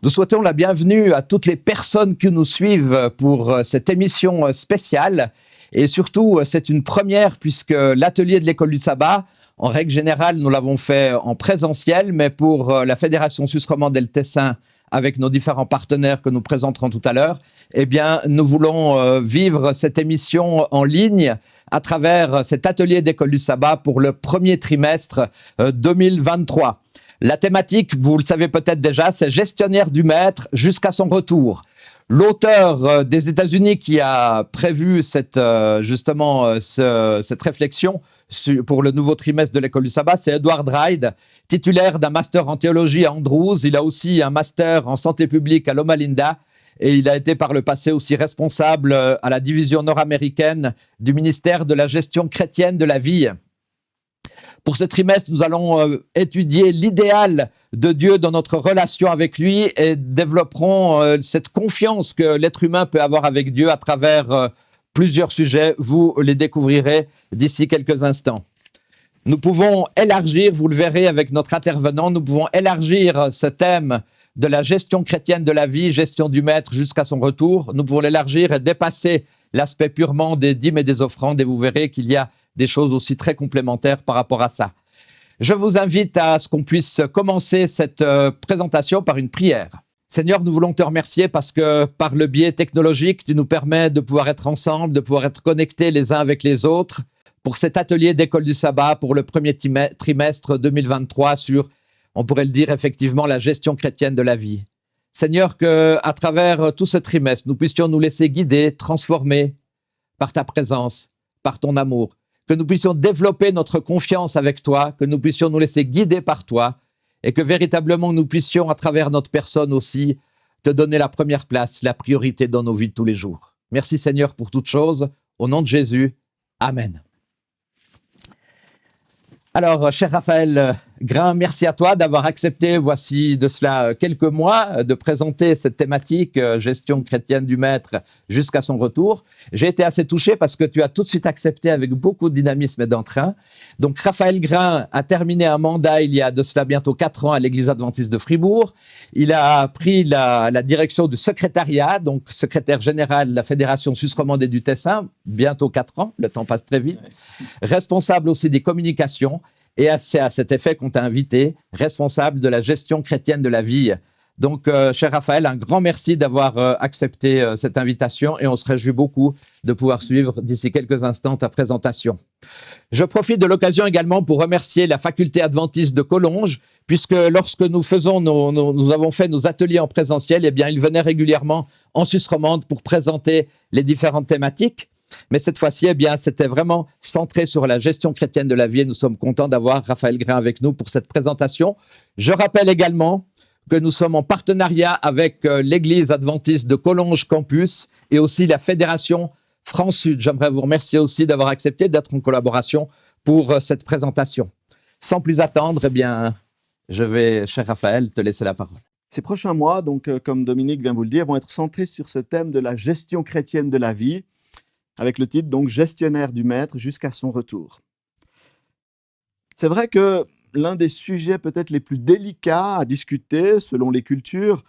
Nous souhaitons la bienvenue à toutes les personnes qui nous suivent pour cette émission spéciale. Et surtout, c'est une première puisque l'atelier de l'école du sabbat, en règle générale, nous l'avons fait en présentiel, mais pour la Fédération Suisse romande et le Tessin, avec nos différents partenaires que nous présenterons tout à l'heure, eh bien, nous voulons vivre cette émission en ligne à travers cet atelier d'école du sabbat pour le premier trimestre 2023. La thématique, vous le savez peut-être déjà, c'est gestionnaire du maître jusqu'à son retour. L'auteur des États-Unis qui a prévu cette réflexion pour le nouveau trimestre de l'école du sabbat, c'est Edward Ride, titulaire d'un master en théologie à Andrews. Il a aussi un master en santé publique à Loma Linda et il a été par le passé aussi responsable à la division nord-américaine du ministère de la gestion chrétienne de la vie. Pour ce trimestre, nous allons étudier l'idéal de Dieu dans notre relation avec lui et développerons cette confiance que l'être humain peut avoir avec Dieu à travers plusieurs sujets. Vous les découvrirez d'ici quelques instants. Nous pouvons élargir, vous le verrez avec notre intervenant, nous pouvons élargir ce thème de la gestion chrétienne de la vie, gestion du maître jusqu'à son retour. Nous pouvons l'élargir et dépasser l'aspect purement des dîmes et des offrandes et vous verrez qu'il y a des choses aussi très complémentaires par rapport à ça. Je vous invite à ce qu'on puisse commencer cette présentation par une prière. Seigneur, nous voulons te remercier parce que par le biais technologique, tu nous permets de pouvoir être ensemble, de pouvoir être connectés les uns avec les autres pour cet atelier d'école du sabbat pour le premier trimestre 2023 sur, on pourrait le dire effectivement, la gestion chrétienne de la vie. Seigneur, qu'à travers tout ce trimestre, nous puissions nous laisser guider, transformer par ta présence, par ton amour, que nous puissions développer notre confiance avec toi, que nous puissions nous laisser guider par toi et que véritablement nous puissions, à travers notre personne aussi, te donner la première place, la priorité dans nos vies de tous les jours. Merci Seigneur pour toutes choses. Au nom de Jésus, Amen. Alors, cher Raphaël Grain, merci à toi d'avoir accepté, voici de cela quelques mois, de présenter cette thématique gestion chrétienne du maître jusqu'à son retour. J'ai été assez touché parce que tu as tout de suite accepté avec beaucoup de dynamisme et d'entrain. Donc, Raphaël Grain a terminé un mandat il y a de cela bientôt 4 ans à l'Église adventiste de Fribourg. Il a pris la direction du secrétariat, donc secrétaire général de la Fédération Suisse romande et du Tessin, bientôt 4 ans, le temps passe très vite. Responsable aussi des communications. Et c'est à cet effet qu'on t'a invité, responsable de la gestion chrétienne de la vie. Donc, cher Raphaël, un grand merci d'avoir accepté cette invitation et on se réjouit beaucoup de pouvoir suivre d'ici quelques instants ta présentation. Je profite de l'occasion également pour remercier la faculté adventiste de Collonges, puisque lorsque nous avons fait nos ateliers en présentiel, eh bien, ils venaient régulièrement en Suisse romande pour présenter les différentes thématiques. Mais cette fois-ci, eh bien, c'était vraiment centré sur la gestion chrétienne de la vie et nous sommes contents d'avoir Raphaël Grain avec nous pour cette présentation. Je rappelle également que nous sommes en partenariat avec l'Église adventiste de Collonges Campus et aussi la Fédération France-Sud. J'aimerais vous remercier aussi d'avoir accepté d'être en collaboration pour cette présentation. Sans plus attendre, eh bien, je vais, cher Raphaël, te laisser la parole. Ces prochains mois, donc, comme Dominique vient vous le dire, vont être centrés sur ce thème de la gestion chrétienne de la vie, avec le titre, donc, gestionnaire du maître jusqu'à son retour. C'est vrai que l'un des sujets peut-être les plus délicats à discuter selon les cultures,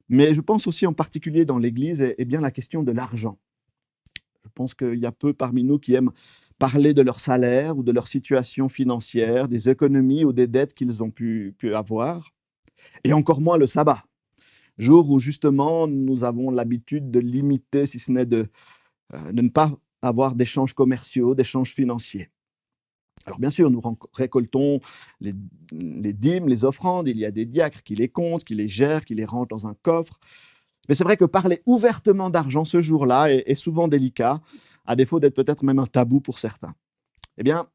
mais je pense aussi en particulier dans l'Église, est bien la question de l'argent. Je pense qu'il y a peu parmi nous qui aiment parler de leur salaire ou de leur situation financière, des économies ou des dettes qu'ils ont pu avoir, et encore moins le sabbat, jour où justement nous avons l'habitude de limiter, si ce n'est de ne pas avoir d'échanges commerciaux, d'échanges financiers. Alors bien sûr, nous récoltons les dîmes, les offrandes, il y a des diacres qui les comptent, qui les gèrent, qui les rangent dans un coffre. Mais c'est vrai que parler ouvertement d'argent ce jour-là est souvent délicat, à défaut d'être peut-être même un tabou pour certains. Eh bien,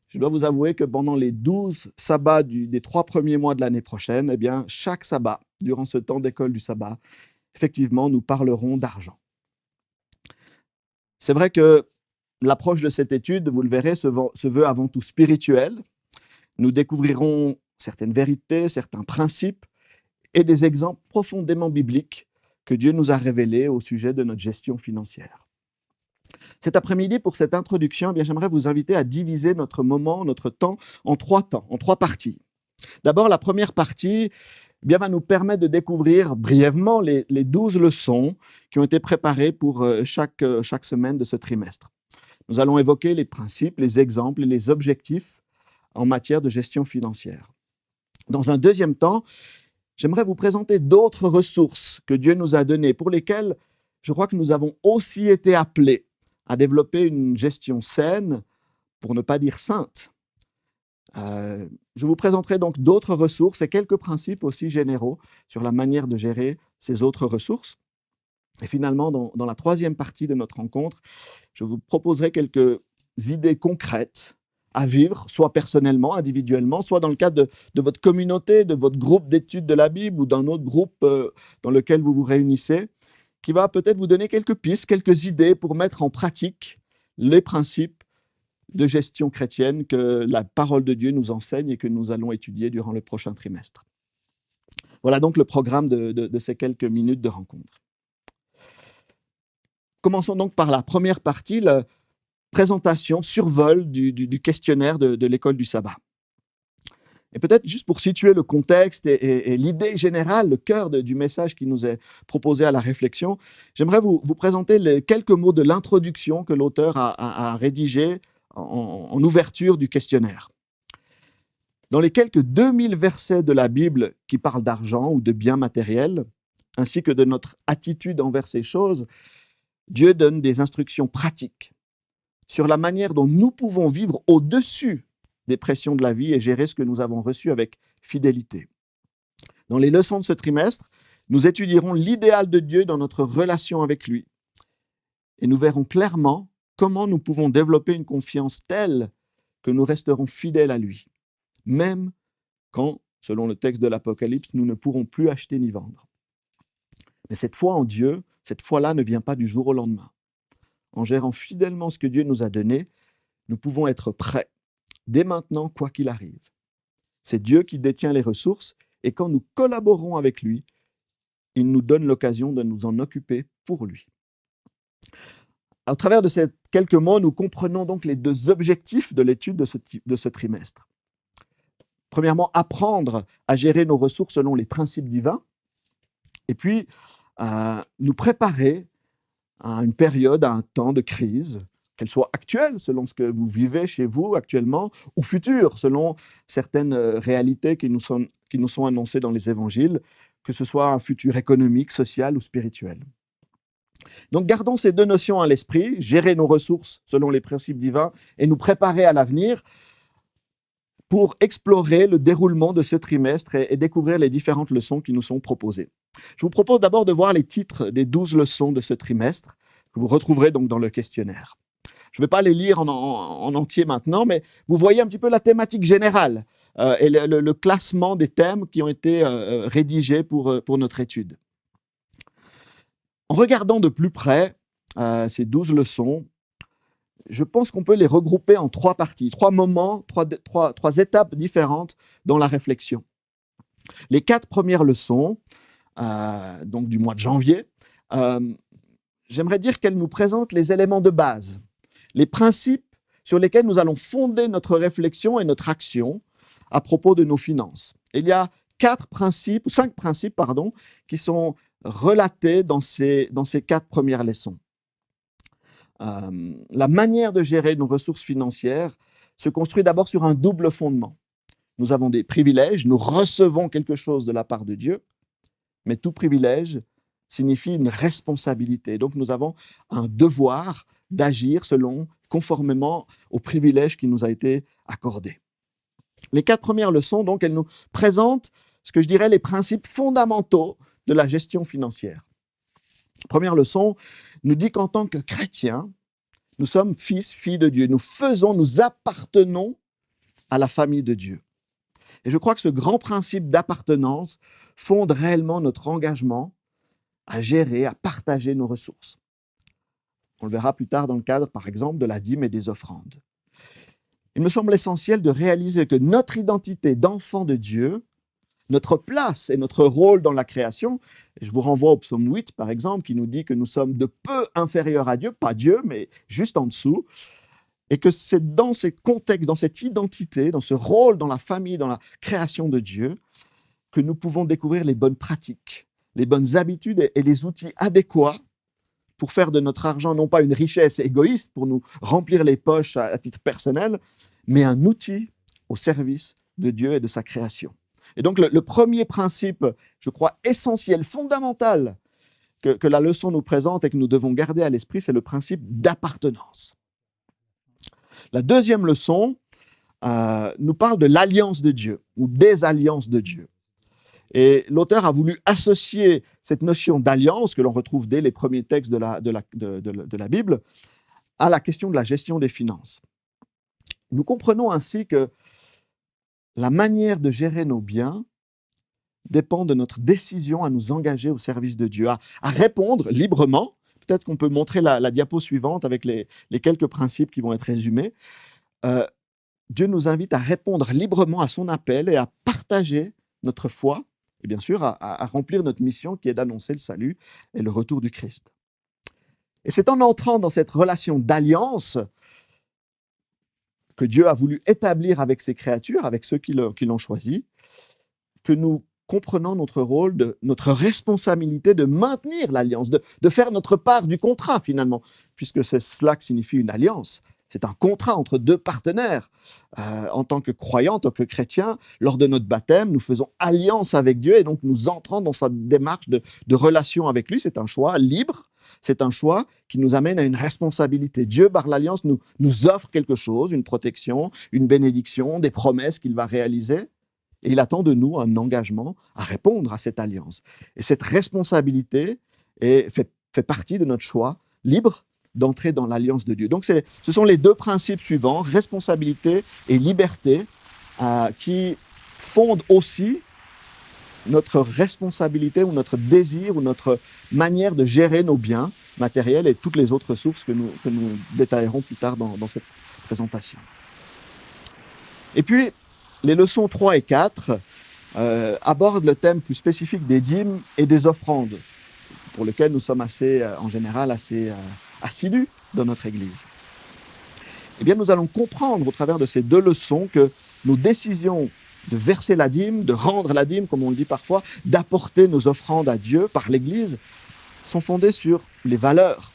je dois vous avouer que pendant les 12 sabbats des 3 premiers mois de l'année prochaine, eh bien, chaque sabbat, durant ce temps d'école du sabbat, effectivement, nous parlerons d'argent. C'est vrai que l'approche de cette étude, vous le verrez, se veut avant tout spirituelle. Nous découvrirons certaines vérités, certains principes et des exemples profondément bibliques que Dieu nous a révélés au sujet de notre gestion financière. Cet après-midi, pour cette introduction, eh bien, j'aimerais vous inviter à diviser notre moment, notre temps, en 3 temps, en 3 parties. D'abord, la première partie va nous permettre de découvrir brièvement les 12 leçons qui ont été préparées pour chaque semaine de ce trimestre. Nous allons évoquer les principes, les exemples et les objectifs en matière de gestion financière. Dans un deuxième temps, j'aimerais vous présenter d'autres ressources que Dieu nous a données, pour lesquelles je crois que nous avons aussi été appelés à développer une gestion saine, pour ne pas dire sainte. Je vous présenterai donc d'autres ressources et quelques principes aussi généraux sur la manière de gérer ces autres ressources. Et finalement, dans la troisième partie de notre rencontre, je vous proposerai quelques idées concrètes à vivre, soit personnellement, individuellement, soit dans le cadre de votre communauté, de votre groupe d'études de la Bible ou d'un autre groupe dans lequel vous vous réunissez, qui va peut-être vous donner quelques pistes, quelques idées pour mettre en pratique les principes de gestion chrétienne que la parole de Dieu nous enseigne et que nous allons étudier durant le prochain trimestre. Voilà donc le programme de ces quelques minutes de rencontre. Commençons donc par la première partie, la présentation, survol du questionnaire de l'école du sabbat. Et peut-être juste pour situer le contexte et l'idée générale, le cœur du message qui nous est proposé à la réflexion, j'aimerais vous présenter les quelques mots de l'introduction que l'auteur a rédigé en ouverture du questionnaire. Dans les quelques 2000 versets de la Bible qui parlent d'argent ou de biens matériels, ainsi que de notre attitude envers ces choses, Dieu donne des instructions pratiques sur la manière dont nous pouvons vivre au-dessus des pressions de la vie et gérer ce que nous avons reçu avec fidélité. Dans les leçons de ce trimestre, nous étudierons l'idéal de Dieu dans notre relation avec lui. Et nous verrons clairement comment nous pouvons développer une confiance telle que nous resterons fidèles à lui, même quand, selon le texte de l'Apocalypse, nous ne pourrons plus acheter ni vendre. Mais cette foi en Dieu, cette foi-là ne vient pas du jour au lendemain. En gérant fidèlement ce que Dieu nous a donné, nous pouvons être prêts, dès maintenant, quoi qu'il arrive. C'est Dieu qui détient les ressources, et quand nous collaborons avec lui, il nous donne l'occasion de nous en occuper pour lui. À travers de ces quelques mots, nous comprenons donc les deux objectifs de l'étude de ce trimestre. Premièrement, apprendre à gérer nos ressources selon les principes divins, et puis nous préparer à une période, à un temps de crise, qu'elle soit actuelle selon ce que vous vivez chez vous actuellement, ou future selon certaines réalités qui nous sont annoncées dans les évangiles, que ce soit un futur économique, social ou spirituel. Donc gardons ces deux notions à l'esprit, gérer nos ressources selon les principes divins et nous préparer à l'avenir pour explorer le déroulement de ce trimestre et découvrir les différentes leçons qui nous sont proposées. Je vous propose d'abord de voir les titres des 12 leçons de ce trimestre, que vous retrouverez donc dans le questionnaire. Je ne vais pas les lire en entier maintenant, mais vous voyez un petit peu la thématique générale et le classement des thèmes qui ont été rédigés pour notre étude. En regardant de plus près ces 12 leçons, je pense qu'on peut les regrouper en 3 parties, 3 moments, 3 étapes différentes dans la réflexion. Les 4 premières leçons, donc du mois de janvier, j'aimerais dire qu'elles nous présentent les éléments de base, les principes sur lesquels nous allons fonder notre réflexion et notre action à propos de nos finances. Il y a 5 principes, qui sont relatés dans ces 4 premières leçons. La manière de gérer nos ressources financières se construit d'abord sur un double fondement. Nous avons des privilèges, nous recevons quelque chose de la part de Dieu, mais tout privilège signifie une responsabilité. Donc nous avons un devoir d'agir conformément au privilège qui nous a été accordé. Les 4 premières leçons, donc, elles nous présentent ce que je dirais les principes fondamentaux de la gestion financière. La première leçon nous dit qu'en tant que chrétiens, nous sommes fils, filles de Dieu. Nous appartenons à la famille de Dieu. Et je crois que ce grand principe d'appartenance fonde réellement notre engagement à gérer, à partager nos ressources. On le verra plus tard dans le cadre, par exemple, de la dîme et des offrandes. Il me semble essentiel de réaliser que notre identité d'enfant de Dieu, notre place et notre rôle dans la création, et je vous renvoie au psaume 8, par exemple, qui nous dit que nous sommes de peu inférieurs à Dieu, pas Dieu, mais juste en dessous, et que c'est dans ces contextes, dans cette identité, dans ce rôle, dans la famille, dans la création de Dieu, que nous pouvons découvrir les bonnes pratiques, les bonnes habitudes et les outils adéquats pour faire de notre argent non pas une richesse égoïste pour nous remplir les poches à titre personnel, mais un outil au service de Dieu et de sa création. Et donc le premier principe, je crois, essentiel, fondamental, que la leçon nous présente et que nous devons garder à l'esprit, c'est le principe d'appartenance. La deuxième leçon nous parle de l'alliance de Dieu ou des alliances de Dieu. Et l'auteur a voulu associer cette notion d'alliance que l'on retrouve dès les premiers textes de la Bible à la question de la gestion des finances. Nous comprenons ainsi que la manière de gérer nos biens dépend de notre décision à nous engager au service de Dieu, à répondre librement. Peut-être qu'on peut montrer la diapo suivante avec les quelques principes qui vont être résumés. Dieu nous invite à répondre librement à son appel et à partager notre foi et bien sûr à remplir notre mission qui est d'annoncer le salut et le retour du Christ. Et c'est en entrant dans cette relation d'alliance que Dieu a voulu établir avec ses créatures, avec ceux qui l'ont choisi, que nous comprenons notre rôle, notre responsabilité de maintenir l'alliance, de faire notre part du contrat finalement, puisque c'est cela que signifie une alliance. C'est un contrat entre deux partenaires. En tant que croyants, en tant que chrétiens, lors de notre baptême, nous faisons alliance avec Dieu et donc nous entrons dans sa démarche de relation avec lui. C'est un choix libre, c'est un choix qui nous amène à une responsabilité. Dieu, par l'alliance, nous offre quelque chose, une protection, une bénédiction, des promesses qu'il va réaliser. Et il attend de nous un engagement à répondre à cette alliance. Et cette responsabilité fait partie de notre choix libre d'entrer dans l'alliance de Dieu. Donc ce sont les deux principes suivants, responsabilité et liberté, qui fondent aussi notre responsabilité ou notre désir ou notre manière de gérer nos biens matériels et toutes les autres sources que nous détaillerons plus tard dans cette présentation. Et puis, les leçons 3 et 4 abordent le thème plus spécifique des dîmes et des offrandes, pour lequel nous sommes en général assez assidus dans notre Église. Eh bien, nous allons comprendre au travers de ces deux leçons que nos décisions de verser la dîme, de rendre la dîme, comme on le dit parfois, d'apporter nos offrandes à Dieu par l'Église, sont fondées sur les valeurs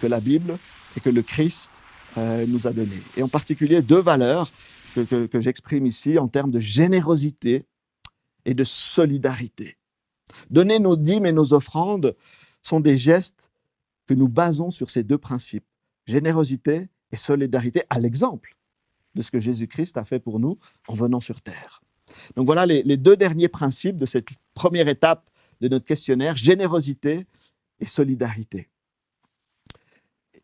que la Bible et que le Christ nous a données. Et en particulier deux valeurs que j'exprime ici en termes de générosité et de solidarité. Donner nos dîmes et nos offrandes sont des gestes que nous basons sur ces deux principes, générosité et solidarité, à l'exemple de ce que Jésus-Christ a fait pour nous en venant sur terre. Donc voilà les deux derniers principes de cette première étape de notre questionnaire, générosité et solidarité.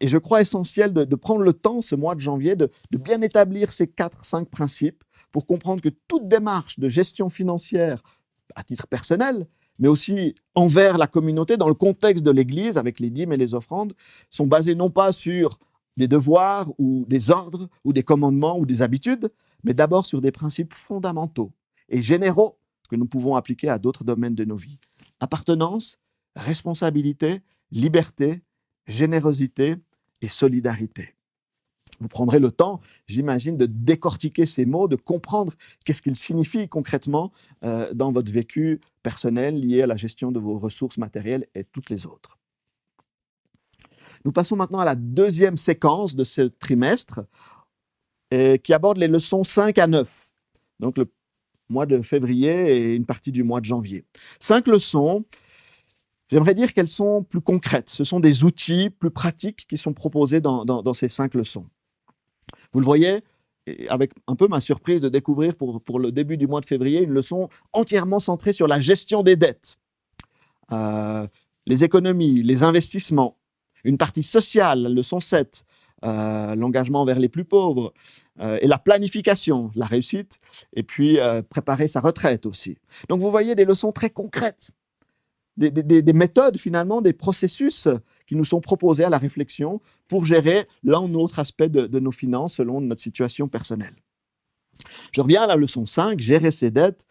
Et je crois essentiel de prendre le temps, ce mois de janvier, de bien établir ces 4-5 principes pour comprendre que toute démarche de gestion financière, à titre personnel, mais aussi envers la communauté, dans le contexte de l'Église, avec les dîmes et les offrandes, sont basées non pas sur des devoirs ou des ordres ou des commandements ou des habitudes, mais d'abord sur des principes fondamentaux et généraux que nous pouvons appliquer à d'autres domaines de nos vies. Appartenance, responsabilité, liberté, générosité et solidarité. Vous prendrez le temps, j'imagine, de décortiquer ces mots, de comprendre qu'est-ce qu'ils signifient concrètement dans votre vécu personnel lié à la gestion de vos ressources matérielles et toutes les autres. Nous passons maintenant à la deuxième séquence de ce trimestre qui aborde les leçons 5 à 9, donc le mois de février et une partie du mois de janvier. 5 leçons. J'aimerais dire qu'elles sont plus concrètes. Ce sont des outils plus pratiques qui sont proposés dans ces 5 leçons. Vous le voyez, avec un peu ma surprise de découvrir pour le début du mois de février une leçon entièrement centrée sur la gestion des dettes, les économies, les investissements, une partie sociale, leçon 7, l'engagement vers les plus pauvres, et la planification, la réussite, et puis préparer sa retraite aussi. Donc vous voyez des leçons très concrètes, des méthodes finalement, des processus qui nous sont proposés à la réflexion pour gérer l'un ou l'autre aspect de nos finances selon notre situation personnelle. Je reviens à la leçon 5, gérer ses dettes,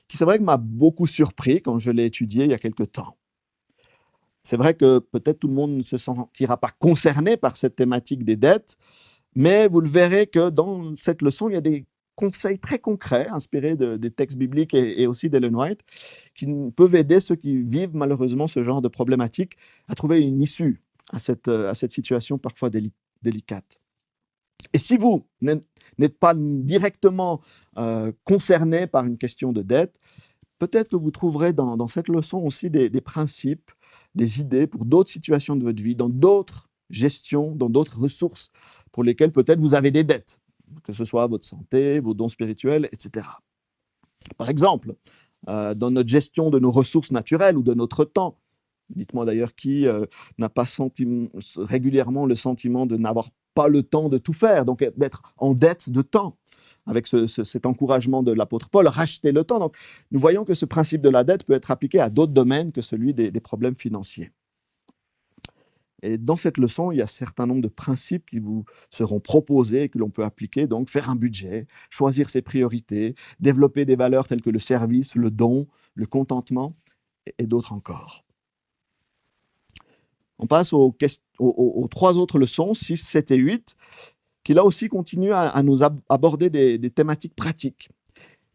qui c'est vrai que m'a beaucoup surpris quand je l'ai étudiée il y a quelque temps. C'est vrai que peut-être tout le monde ne se sentira pas concerné par cette thématique des dettes, mais vous le verrez que dans cette leçon, il y a des conseils très concrets, inspirés des textes bibliques et aussi d'Ellen White, qui peuvent aider ceux qui vivent malheureusement ce genre de problématique à trouver une issue à cette situation parfois délicate. Et si vous n'êtes pas directement concerné par une question de dette, peut-être que vous trouverez dans cette leçon aussi des principes, des idées pour d'autres situations de votre vie, dans d'autres gestions, dans d'autres ressources pour lesquelles peut-être vous avez des dettes, que ce soit votre santé, vos dons spirituels, etc. Par exemple, dans notre gestion de nos ressources naturelles ou de notre temps, dites-moi d'ailleurs qui n'a pas régulièrement le sentiment de n'avoir pas le temps de tout faire, donc d'être en dette de temps, avec cet encouragement de l'apôtre Paul, racheter le temps. Donc, nous voyons que ce principe de la dette peut être appliqué à d'autres domaines que celui des problèmes financiers. Et dans cette leçon, il y a un certain nombre de principes qui vous seront proposés et que l'on peut appliquer, donc faire un budget, choisir ses priorités, développer des valeurs telles que le service, le don, le contentement et d'autres encore. On passe aux 3 autres leçons, 6, 7 et 8, qui là aussi continuent à nous aborder des thématiques pratiques.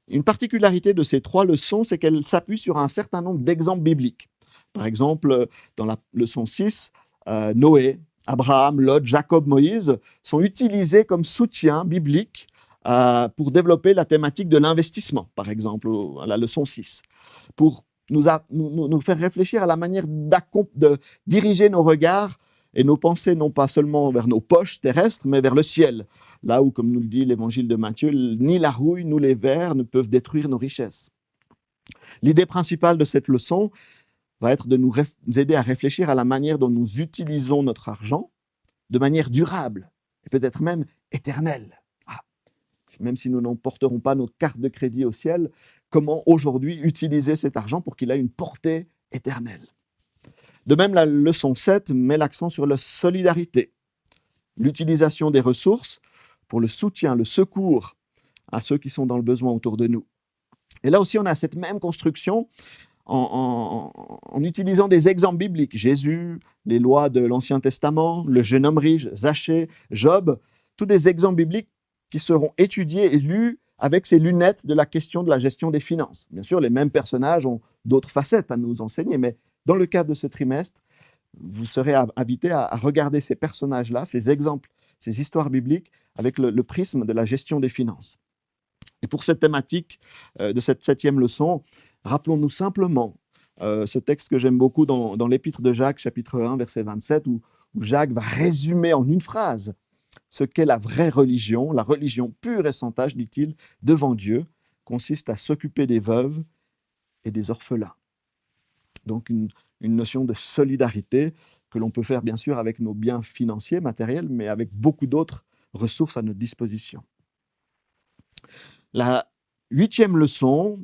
Une particularité de ces 3 leçons, c'est qu'elles s'appuient sur un certain nombre d'exemples bibliques. Par exemple, dans la leçon 6, Noé, Abraham, Lot, Jacob, Moïse sont utilisés comme soutien biblique pour développer la thématique de l'investissement, par exemple, à la leçon 6, pour nous faire réfléchir à la manière de diriger nos regards et nos pensées, non pas seulement vers nos poches terrestres, mais vers le ciel, là où, comme nous le dit l'évangile de Matthieu, ni la rouille, ni les vers ne peuvent détruire nos richesses. L'idée principale de cette leçon va être de nous aider à réfléchir à la manière dont nous utilisons notre argent de manière durable et peut-être même éternelle. Même si nous n'emporterons pas nos cartes de crédit au ciel, comment aujourd'hui utiliser cet argent pour qu'il ait une portée éternelle. De même, la leçon 7 met l'accent sur la solidarité, l'utilisation des ressources pour le soutien, le secours à ceux qui sont dans le besoin autour de nous. Et là aussi, on a cette même construction en utilisant des exemples bibliques. Jésus, les lois de l'Ancien Testament, le jeune homme riche, Zachée, Job, tous des exemples bibliques qui seront étudiés et lus avec ces lunettes de la question de la gestion des finances. Bien sûr, les mêmes personnages ont d'autres facettes à nous enseigner, mais dans le cadre de ce trimestre, vous serez invités à regarder ces personnages-là, ces exemples, ces histoires bibliques, avec le prisme de la gestion des finances. Et pour cette thématique de cette 7e leçon, rappelons-nous simplement ce texte que j'aime beaucoup dans l'épître de Jacques, chapitre 1, verset 27, où Jacques va résumer en une phrase ce qu'est la vraie religion, la religion pure et sans tache, dit-il, devant Dieu, consiste à s'occuper des veuves et des orphelins. Donc une notion de solidarité que l'on peut faire bien sûr avec nos biens financiers, matériels, mais avec beaucoup d'autres ressources à notre disposition. La 8e leçon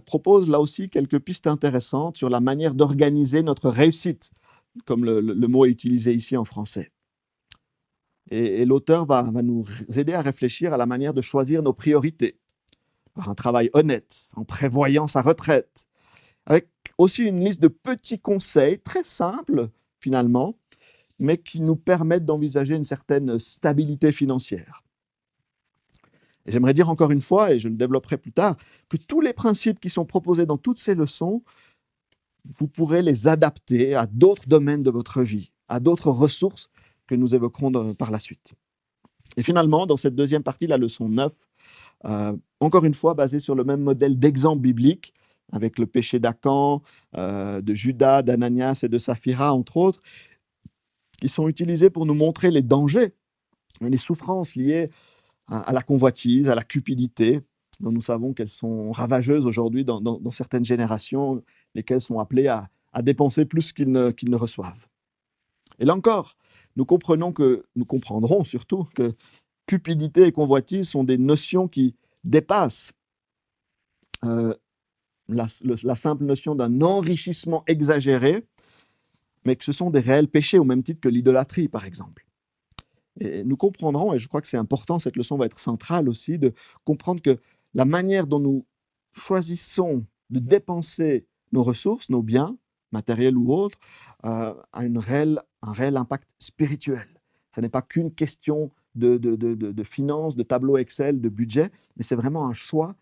propose là aussi quelques pistes intéressantes sur la manière d'organiser notre réussite, comme le mot est utilisé ici en français. Et l'auteur va nous aider à réfléchir à la manière de choisir nos priorités, par un travail honnête, en prévoyant sa retraite, avec aussi une liste de petits conseils très simples finalement, mais qui nous permettent d'envisager une certaine stabilité financière. Et j'aimerais dire encore une fois, et je le développerai plus tard, que tous les principes qui sont proposés dans toutes ces leçons, vous pourrez les adapter à d'autres domaines de votre vie, à d'autres ressources que nous évoquerons par la suite. Et finalement, dans cette deuxième partie, la leçon 9, encore une fois basée sur le même modèle d'exemple biblique, avec le péché d'Acan, de Judas, d'Ananias et de Saphira, entre autres, qui sont utilisés pour nous montrer les dangers et les souffrances liées à la convoitise, à la cupidité, dont nous savons qu'elles sont ravageuses aujourd'hui dans certaines générations, lesquelles sont appelées à dépenser plus qu'ils ne reçoivent. Et là encore, nous comprendrons surtout que cupidité et convoitise sont des notions qui dépassent la simple notion d'un enrichissement exagéré, mais que ce sont des réels péchés, au même titre que l'idolâtrie, par exemple. Et nous comprendrons, et je crois que c'est important, cette leçon va être centrale aussi, de comprendre que la manière dont nous choisissons de dépenser nos ressources, nos biens, matériels ou autres, a un réel impact spirituel. Ce n'est pas qu'une question de finances, de tableaux Excel, de budget, mais c'est vraiment un choix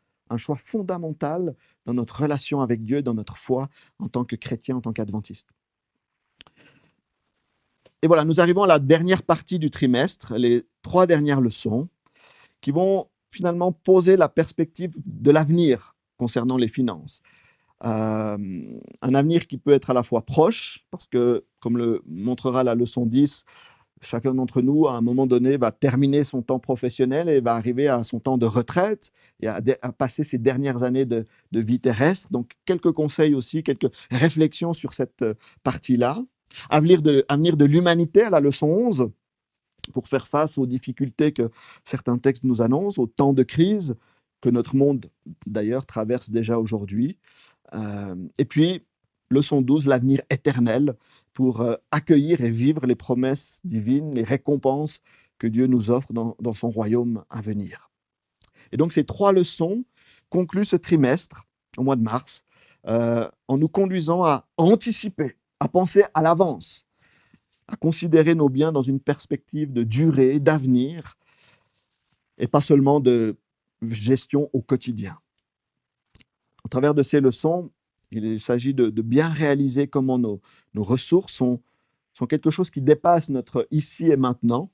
fondamental dans notre relation avec Dieu, dans notre foi en tant que chrétien, en tant qu'adventiste. Et voilà, nous arrivons à la dernière partie du trimestre, les 3 dernières leçons, qui vont finalement poser la perspective de l'avenir concernant les finances. Un avenir qui peut être à la fois proche, parce que, comme le montrera la leçon 10, chacun d'entre nous, à un moment donné, va terminer son temps professionnel et va arriver à son temps de retraite et à passer ses dernières années de vie terrestre. Donc, quelques conseils aussi, quelques réflexions sur cette partie-là. Avenir de l'humanité à la leçon 11, pour faire face aux difficultés que certains textes nous annoncent, aux temps de crise que notre monde, d'ailleurs, traverse déjà aujourd'hui. Et puis, leçon 12, l'avenir éternel, pour accueillir et vivre les promesses divines, les récompenses que Dieu nous offre dans son royaume à venir. Et donc, ces 3 leçons concluent ce trimestre, au mois de mars, en nous conduisant à anticiper, à penser à l'avance, à considérer nos biens dans une perspective de durée, d'avenir, et pas seulement de gestion au quotidien. Au travers de ces leçons, il s'agit de bien réaliser comment nos ressources sont quelque chose qui dépasse notre ici et maintenant,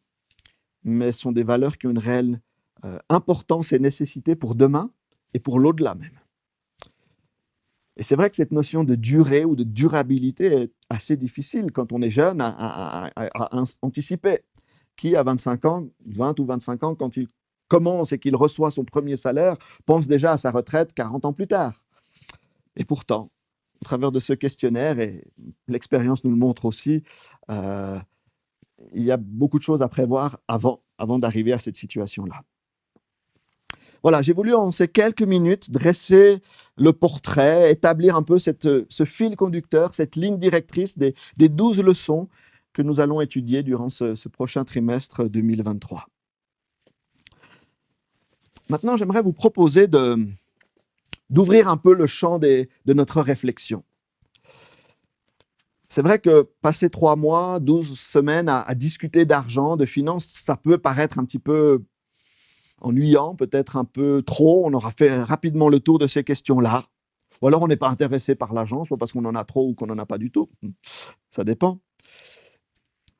mais sont des valeurs qui ont une réelle importance et nécessité pour demain et pour l'au-delà même. Et c'est vrai que cette notion de durée ou de durabilité est assez difficile quand on est jeune à anticiper. Qui, à 25 ans, 20 ou 25 ans, quand il commence et qu'il reçoit son premier salaire, pense déjà à sa retraite 40 ans plus tard. Et pourtant, au travers de ce questionnaire, et l'expérience nous le montre aussi, il y a beaucoup de choses à prévoir avant d'arriver à cette situation-là. Voilà, j'ai voulu en ces quelques minutes dresser le portrait, établir un peu ce fil conducteur, cette ligne directrice des 12 leçons que nous allons étudier durant ce prochain trimestre 2023. Maintenant, j'aimerais vous proposer d'ouvrir un peu le champ de notre réflexion. C'est vrai que passer 3 mois, 12 semaines à discuter d'argent, de finances, ça peut paraître un petit peu ennuyant, peut-être un peu trop. On aura fait rapidement le tour de ces questions-là. Ou alors on n'est pas intéressé par l'argent, soit parce qu'on en a trop ou qu'on n'en a pas du tout. Ça dépend.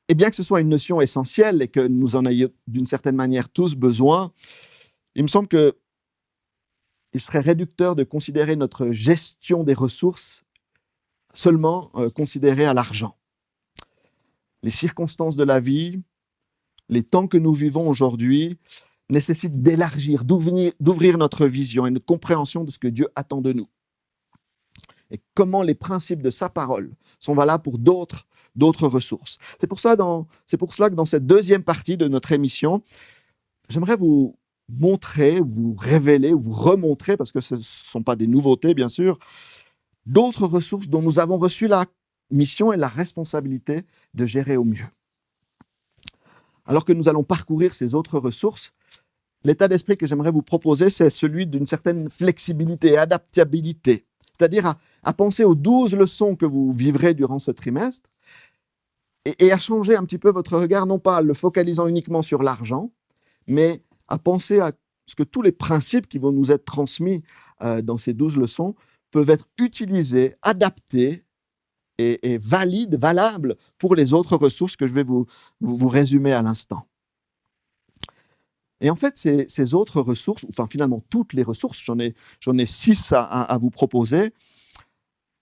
Et bien que ce soit une notion essentielle et que nous en ayons d'une certaine manière tous besoin, il me semble qu'il serait réducteur de considérer notre gestion des ressources seulement considérée à l'argent. Les circonstances de la vie, les temps que nous vivons aujourd'hui, nécessitent d'élargir, d'ouvrir notre vision et notre compréhension de ce que Dieu attend de nous. Et comment les principes de sa parole sont valables pour d'autres ressources. C'est pour cela que dans cette deuxième partie de notre émission, j'aimerais vous montrer, vous révéler, vous remontrer, parce que ce ne sont pas des nouveautés bien sûr, d'autres ressources dont nous avons reçu la mission et la responsabilité de gérer au mieux. Alors que nous allons parcourir ces autres ressources, l'état d'esprit que j'aimerais vous proposer, c'est celui d'une certaine flexibilité et adaptabilité. C'est-à-dire à penser aux 12 leçons que vous vivrez durant ce trimestre et à changer un petit peu votre regard, non pas en le focalisant uniquement sur l'argent, mais à penser à ce que tous les principes qui vont nous être transmis dans ces 12 leçons peuvent être utilisés, adaptés et valables pour les autres ressources que je vais vous résumer à l'instant. Et en fait, ces autres ressources, enfin finalement toutes les ressources, j'en ai 6 à vous proposer,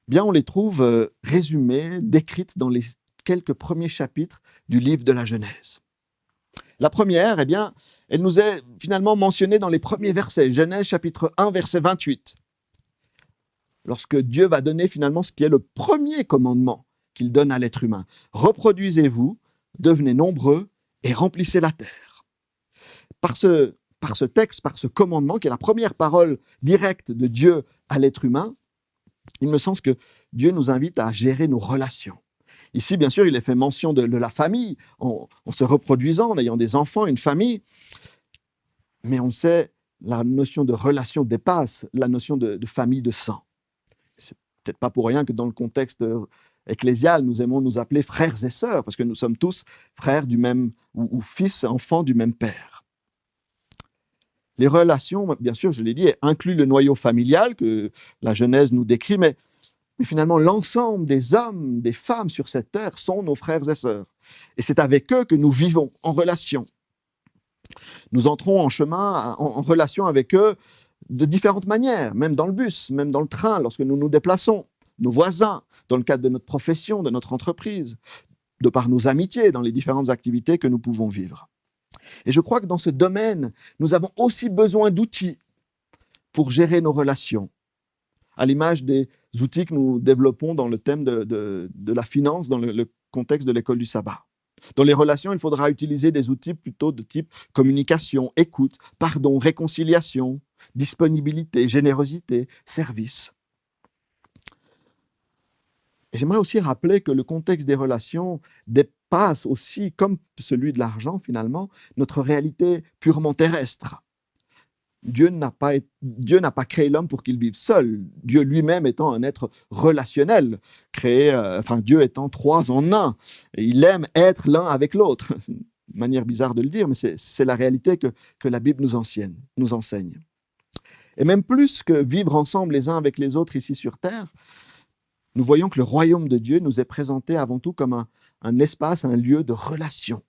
bien on les trouve résumées, décrites dans les quelques premiers chapitres du livre de la Genèse. La première, eh bien, elle nous est finalement mentionnée dans les premiers versets, Genèse chapitre 1, verset 28. Lorsque Dieu va donner finalement ce qui est le premier commandement qu'il donne à l'être humain. Reproduisez-vous, devenez nombreux et remplissez la terre. Par ce texte, par ce commandement, qui est la première parole directe de Dieu à l'être humain, il me semble que Dieu nous invite à gérer nos relations. Ici, bien sûr, il est fait mention de la famille, en se reproduisant, en ayant des enfants, une famille. Mais on sait, la notion de relation dépasse la notion de famille de sang. C'est peut-être pas pour rien que dans le contexte ecclésial, nous aimons nous appeler frères et sœurs, parce que nous sommes tous frères du même, ou fils, enfants du même père. Les relations, bien sûr, je l'ai dit, incluent le noyau familial que la Genèse nous décrit, mais finalement, l'ensemble des hommes, des femmes sur cette terre sont nos frères et sœurs. Et c'est avec eux que nous vivons en relation. Nous entrons en chemin, en relation avec eux de différentes manières, même dans le bus, même dans le train, lorsque nous nous déplaçons, nos voisins, dans le cadre de notre profession, de notre entreprise, de par nos amitiés, dans les différentes activités que nous pouvons vivre. Et je crois que dans ce domaine, nous avons aussi besoin d'outils pour gérer nos relations, à l'image des outils que nous développons dans le thème de la finance, dans le contexte de l'école du sabbat. Dans les relations, il faudra utiliser des outils plutôt de type communication, écoute, pardon, réconciliation, disponibilité, générosité, service. Et j'aimerais aussi rappeler que le contexte des relations dépasse aussi, comme celui de l'argent finalement, notre réalité purement terrestre. Dieu n'a pas créé l'homme pour qu'il vive seul. Dieu lui-même étant un être relationnel, Dieu étant trois en un. Et il aime être l'un avec l'autre. C'est une manière bizarre de le dire, mais c'est la réalité que la Bible nous enseigne. Et même plus que vivre ensemble les uns avec les autres ici sur terre, nous voyons que le royaume de Dieu nous est présenté avant tout comme un espace, un lieu de relation.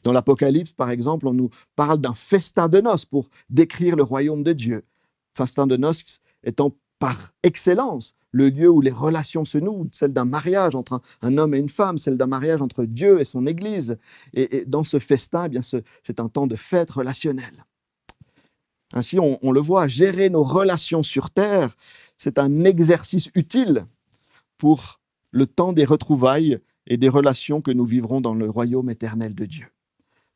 Dans l'Apocalypse, par exemple, on nous parle d'un festin de noces pour décrire le royaume de Dieu. Festin de noces étant par excellence le lieu où les relations se nouent, celle d'un mariage entre un homme et une femme, celle d'un mariage entre Dieu et son Église. Et dans ce festin, c'est un temps de fête relationnelle. Ainsi, on le voit, gérer nos relations sur terre, c'est un exercice utile pour le temps des retrouvailles et des relations que nous vivrons dans le royaume éternel de Dieu.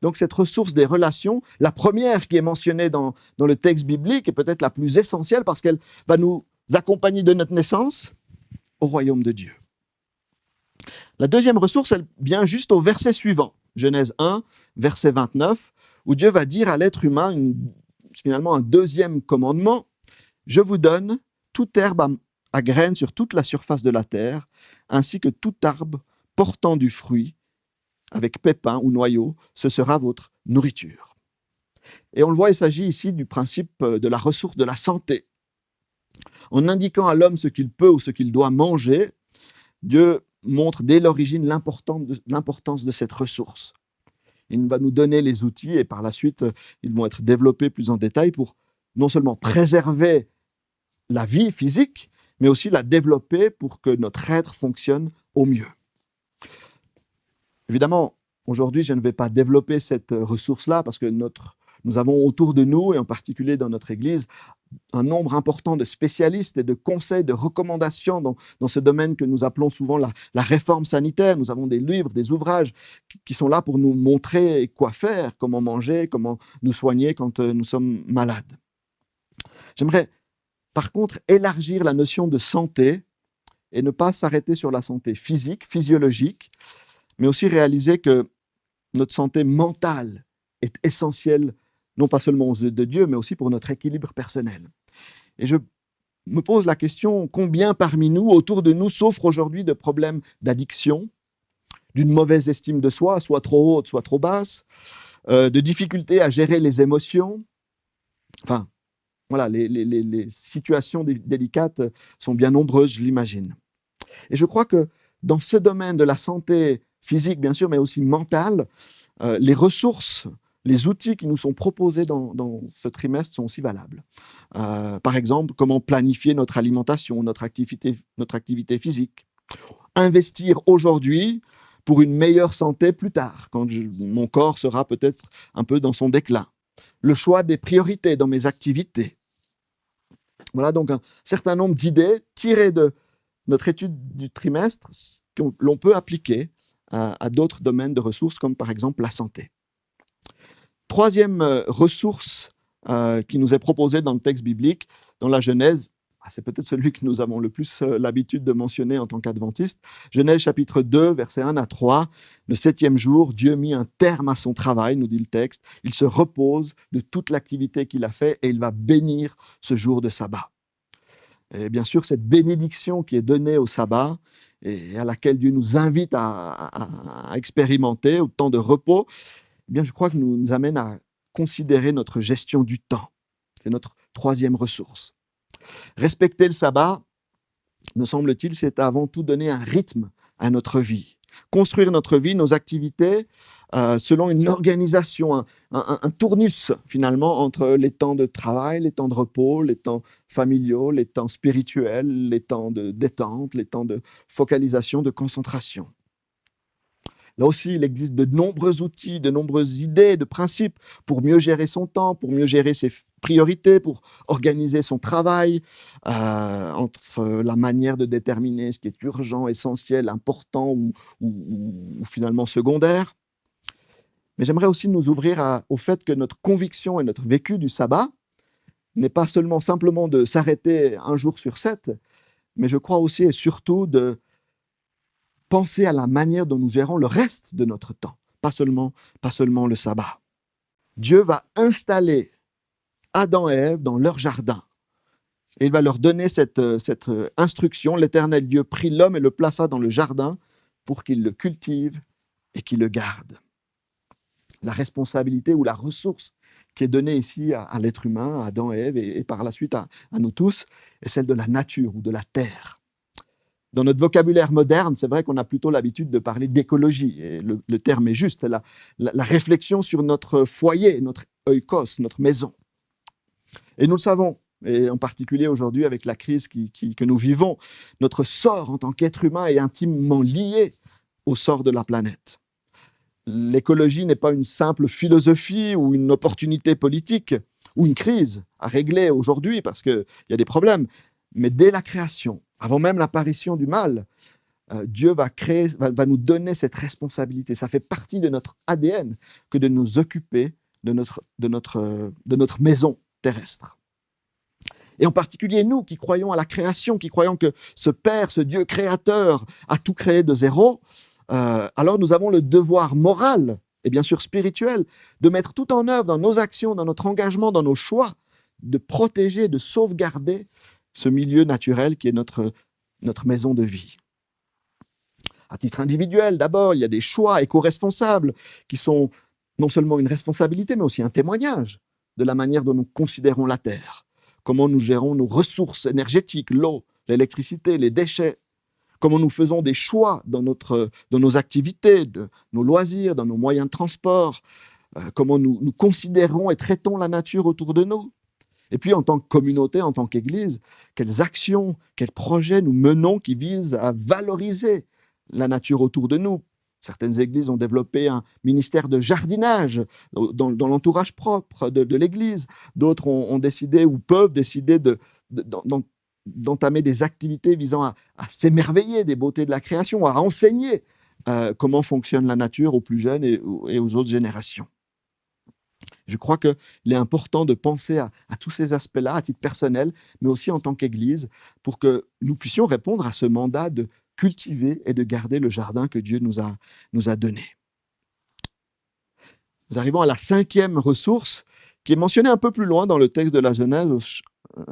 Donc cette ressource des relations, la première qui est mentionnée dans le texte biblique est peut-être la plus essentielle parce qu'elle va nous accompagner de notre naissance au royaume de Dieu. La deuxième ressource, elle vient juste au verset suivant, Genèse 1, verset 29, où Dieu va dire à l'être humain, finalement un deuxième commandement, « Je vous donne toute herbe à graines sur toute la surface de la terre, ainsi que tout arbre portant du fruit, avec pépins ou noyaux, ce sera votre nourriture. » Et on le voit, il s'agit ici du principe de la ressource de la santé. En indiquant à l'homme ce qu'il peut ou ce qu'il doit manger, Dieu montre dès l'origine l'importance de cette ressource. Il va nous donner les outils et par la suite, ils vont être développés plus en détail pour non seulement préserver la vie physique, mais aussi la développer pour que notre être fonctionne au mieux. Évidemment, aujourd'hui, je ne vais pas développer cette ressource-là parce que nous avons autour de nous, et en particulier dans notre Église, un nombre important de spécialistes et de conseils, de recommandations dans ce domaine que nous appelons souvent la réforme sanitaire. Nous avons des livres, des ouvrages qui sont là pour nous montrer quoi faire, comment manger, comment nous soigner quand nous sommes malades. J'aimerais par contre élargir la notion de santé et ne pas s'arrêter sur la santé physique, physiologique, mais aussi réaliser que notre santé mentale est essentielle, non pas seulement aux yeux de Dieu, mais aussi pour notre équilibre personnel. Et je me pose la question, combien parmi nous, autour de nous, souffrent aujourd'hui de problèmes d'addiction, d'une mauvaise estime de soi, soit trop haute, soit trop basse, de difficultés à gérer les émotions. Enfin, voilà, les situations délicates sont bien nombreuses, je l'imagine. Et je crois que dans ce domaine de la santé physique, bien sûr, mais aussi mentale, les ressources, les outils qui nous sont proposés dans ce trimestre sont aussi valables. Par exemple, comment planifier notre alimentation, notre activité physique. Investir aujourd'hui pour une meilleure santé plus tard, quand mon corps sera peut-être un peu dans son déclin. Le choix des priorités dans mes activités. Voilà donc un certain nombre d'idées tirées de notre étude du trimestre que l'on peut appliquer à d'autres domaines de ressources, comme par exemple la santé. Troisième ressource qui nous est proposée dans le texte biblique, dans la Genèse, c'est peut-être celui que nous avons le plus l'habitude de mentionner en tant qu'adventistes. Genèse chapitre 2, versets 1 à 3. Le 7e jour, Dieu mit un terme à son travail, nous dit le texte. Il se repose de toute l'activité qu'il a fait et il va bénir ce jour de sabbat. Et bien sûr, cette bénédiction qui est donnée au sabbat et à laquelle Dieu nous invite à expérimenter, au temps de repos, eh bien, je crois que nous amène à considérer notre gestion du temps. C'est notre troisième ressource. Respecter le sabbat, me semble-t-il, c'est avant tout donner un rythme à notre vie. Construire notre vie, nos activités, selon une organisation, un tournus finalement entre les temps de travail, les temps de repos, les temps familiaux, les temps spirituels, les temps de détente, les temps de focalisation, de concentration. Là aussi, il existe de nombreux outils, de nombreuses idées, de principes pour mieux gérer son temps, pour mieux gérer ses priorités, pour organiser son travail, entre la manière de déterminer ce qui est urgent, essentiel, important ou finalement secondaire. Mais j'aimerais aussi nous ouvrir au fait que notre conviction et notre vécu du sabbat n'est pas simplement de s'arrêter un jour sur 7, mais je crois aussi et surtout de penser à la manière dont nous gérons le reste de notre temps, pas seulement le sabbat. Dieu va installer Adam et Ève dans leur jardin. Et il va leur donner cette instruction. L'Éternel Dieu prit l'homme et le plaça dans le jardin pour qu'il le cultive et qu'il le garde. La responsabilité ou la ressource qui est donnée ici à l'être humain, à Adam et Ève, et par la suite à nous tous, est celle de la nature ou de la terre. Dans notre vocabulaire moderne, c'est vrai qu'on a plutôt l'habitude de parler d'écologie. Et le terme est juste, la réflexion sur notre foyer, notre oikos, notre maison. Et nous le savons, et en particulier aujourd'hui avec la crise que nous vivons, notre sort en tant qu'être humain est intimement lié au sort de la planète. L'écologie n'est pas une simple philosophie ou une opportunité politique ou une crise à régler aujourd'hui parce qu'il y a des problèmes, mais dès la création, avant même l'apparition du mal, Dieu va nous donner cette responsabilité. Ça fait partie de notre ADN que de nous occuper de notre maison terrestre. Et en particulier nous qui croyons à la création, qui croyons que ce Père, ce Dieu créateur a tout créé de zéro, alors nous avons le devoir moral et bien sûr spirituel de mettre tout en œuvre dans nos actions, dans notre engagement, dans nos choix, de protéger, de sauvegarder ce milieu naturel qui est notre maison de vie. À titre individuel, d'abord, il y a des choix éco-responsables qui sont non seulement une responsabilité, mais aussi un témoignage de la manière dont nous considérons la Terre, comment nous gérons nos ressources énergétiques, l'eau, l'électricité, les déchets, comment nous faisons des choix dans nos activités, nos loisirs, dans nos moyens de transport, comment nous considérons et traitons la nature autour de nous. Et puis, en tant que communauté, en tant qu'Église, quelles actions, quels projets nous menons qui visent à valoriser la nature autour de nous. Certaines églises ont développé un ministère de jardinage dans l'entourage propre de l'Église. D'autres ont décidé ou peuvent décider d'entamer des activités visant à s'émerveiller des beautés de la création, à enseigner comment fonctionne la nature aux plus jeunes et aux autres générations. Je crois qu'il est important de penser à tous ces aspects-là, à titre personnel, mais aussi en tant qu'Église, pour que nous puissions répondre à ce mandat de cultiver et de garder le jardin que Dieu nous a donné. Nous arrivons à la 5e ressource, qui est mentionnée un peu plus loin dans le texte de la Genèse,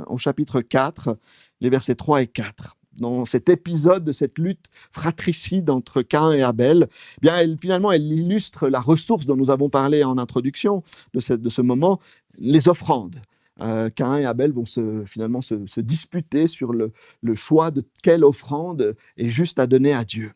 au chapitre 4, les versets 3 et 4. Dans cet épisode de cette lutte fratricide entre Caïn et Abel, eh bien, elle illustre la ressource dont nous avons parlé en introduction de ce moment, les offrandes. Caïn et Abel vont se disputer sur le choix de quelle offrande est juste à donner à Dieu.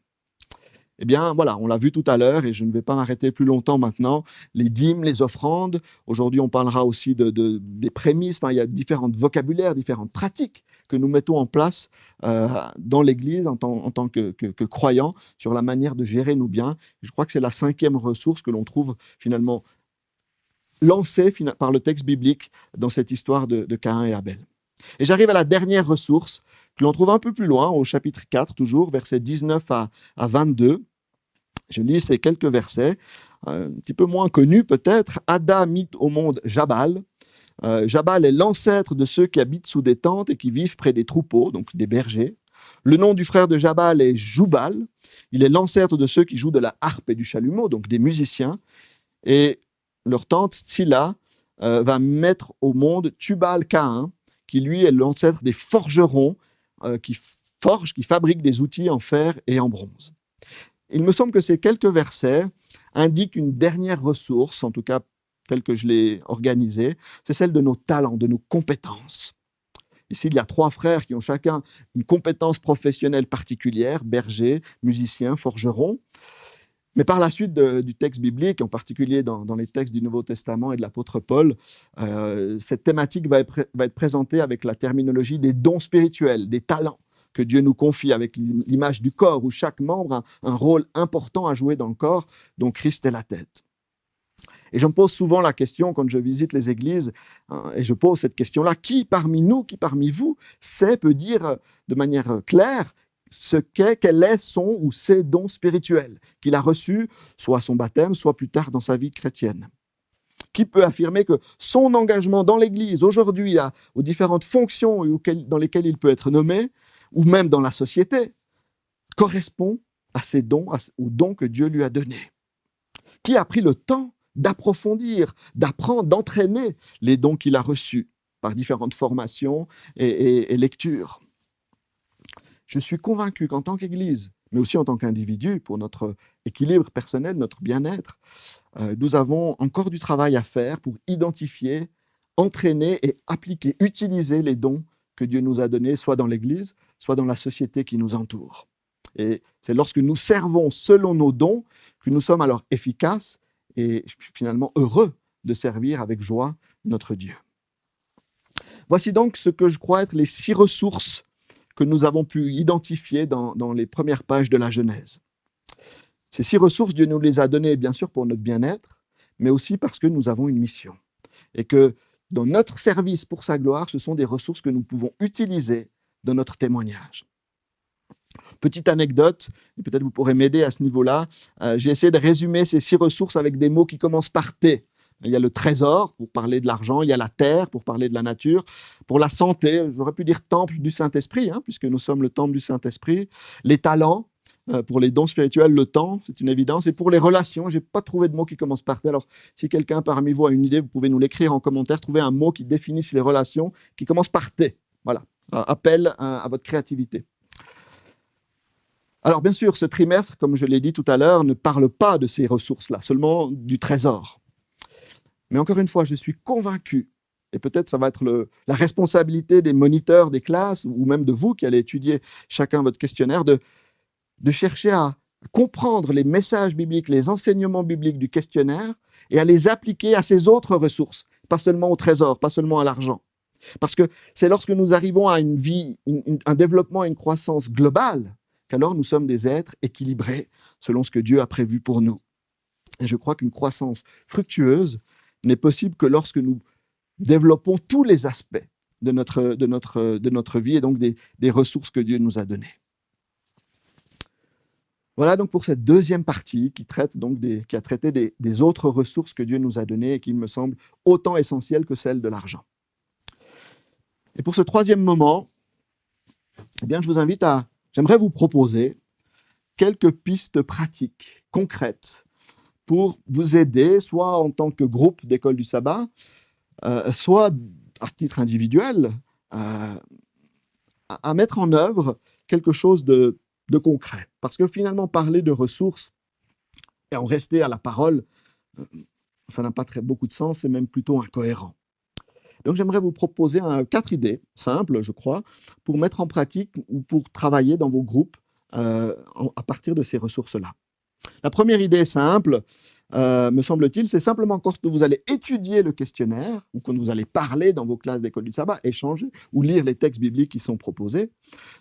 Eh bien, voilà, on l'a vu tout à l'heure et je ne vais pas m'arrêter plus longtemps maintenant. Les dîmes, les offrandes. Aujourd'hui, on parlera aussi des prémices. Enfin, il y a différents vocabulaires, différentes pratiques que nous mettons en place dans l'Église en tant que croyants sur la manière de gérer nos biens. Je crois que c'est la 5e ressource que l'on trouve finalement lancée par le texte biblique dans cette histoire de Caïn et Abel. Et j'arrive à la dernière ressource que l'on trouve un peu plus loin, au chapitre 4, toujours, versets 19 à 22. Je lis ces quelques versets, un petit peu moins connus peut-être. Ada mit au monde Jabal. Jabal est l'ancêtre de ceux qui habitent sous des tentes et qui vivent près des troupeaux, donc des bergers. Le nom du frère de Jabal est Joubal. Il est l'ancêtre de ceux qui jouent de la harpe et du chalumeau, donc des musiciens. Et leur tante Tsila va mettre au monde Tubal-Caïn, qui lui est l'ancêtre des forgerons qui forges qui fabriquent des outils en fer et en bronze. Il me semble que ces quelques versets indiquent une dernière ressource, en tout cas telle que je l'ai organisée, c'est celle de nos talents, de nos compétences. Ici, il y a 3 frères qui ont chacun une compétence professionnelle particulière, berger, musicien, forgeron. Mais par la suite du texte biblique, en particulier dans les textes du Nouveau Testament et de l'apôtre Paul, cette thématique va être présentée avec la terminologie des dons spirituels, des talents que Dieu nous confie, avec l'image du corps, où chaque membre a un rôle important à jouer dans le corps, dont Christ est la tête. Et je me pose souvent la question, quand je visite les églises, et je pose cette question-là, qui parmi nous, qui parmi vous, peut dire de manière claire quel est son ou ses dons spirituels qu'il a reçus, soit à son baptême, soit plus tard dans sa vie chrétienne. Qui peut affirmer que son engagement dans l'Église, aujourd'hui, aux différentes fonctions dans lesquelles il peut être nommé, ou même dans la société, correspond à ses dons, aux dons que Dieu lui a donnés? Qui a pris le temps d'approfondir, d'apprendre, d'entraîner les dons qu'il a reçus par différentes formations et lectures? Je suis convaincu qu'en tant qu'Église, mais aussi en tant qu'individu, pour notre équilibre personnel, notre bien-être, nous avons encore du travail à faire pour identifier, entraîner et appliquer, utiliser les dons que Dieu nous a donnés, soit dans l'Église, soit dans la société qui nous entoure. Et c'est lorsque nous servons selon nos dons que nous sommes alors efficaces et finalement heureux de servir avec joie notre Dieu. Voici donc ce que je crois être les 6 ressources que nous avons pu identifier dans les premières pages de la Genèse. Ces 6 ressources, Dieu nous les a données bien sûr pour notre bien-être, mais aussi parce que nous avons une mission. Et que dans notre service pour sa gloire, ce sont des ressources que nous pouvons utiliser dans notre témoignage. Petite anecdote, et peut-être vous pourrez m'aider à ce niveau-là, j'ai essayé de résumer ces 6 ressources avec des mots qui commencent par T. Il y a le trésor, pour parler de l'argent, il y a la terre, pour parler de la nature. Pour la santé, j'aurais pu dire temple du Saint-Esprit, puisque nous sommes le temple du Saint-Esprit. Les talents, pour les dons spirituels, le temps, c'est une évidence. Et pour les relations, je n'ai pas trouvé de mot qui commence par T. Alors, si quelqu'un parmi vous a une idée, vous pouvez nous l'écrire en commentaire. Trouvez un mot qui définisse les relations, qui commence par T. Voilà, appel à votre créativité. Alors, bien sûr, ce trimestre, comme je l'ai dit tout à l'heure, ne parle pas de ces ressources-là, seulement du trésor. Mais encore une fois, je suis convaincu, et peut-être ça va être la responsabilité des moniteurs des classes, ou même de vous qui allez étudier chacun votre questionnaire, de chercher à comprendre les messages bibliques, les enseignements bibliques du questionnaire, et à les appliquer à ces autres ressources, pas seulement au trésor, pas seulement à l'argent. Parce que c'est lorsque nous arrivons à une vie, un développement, une croissance globale, qu'alors nous sommes des êtres équilibrés selon ce que Dieu a prévu pour nous. Et je crois qu'une croissance fructueuse n'est possible que lorsque nous développons tous les aspects de notre vie et donc des ressources que Dieu nous a données. Voilà donc pour cette deuxième partie qui a traité des autres ressources que Dieu nous a données et qui me semblent autant essentielles que celles de l'argent. Et pour ce troisième moment, eh bien, j'aimerais vous proposer quelques pistes pratiques, concrètes, pour vous aider, soit en tant que groupe d'école du sabbat, soit à titre individuel, à mettre en œuvre quelque chose de concret. Parce que finalement, parler de ressources et en rester à la parole, ça n'a pas beaucoup de sens, c'est même plutôt incohérent. Donc j'aimerais vous proposer 4 idées, simples je crois, pour mettre en pratique ou pour travailler dans vos groupes à partir de ces ressources-là. La première idée simple, me semble-t-il, c'est simplement quand vous allez étudier le questionnaire ou quand vous allez parler dans vos classes d'école du sabbat, échanger ou lire les textes bibliques qui sont proposés,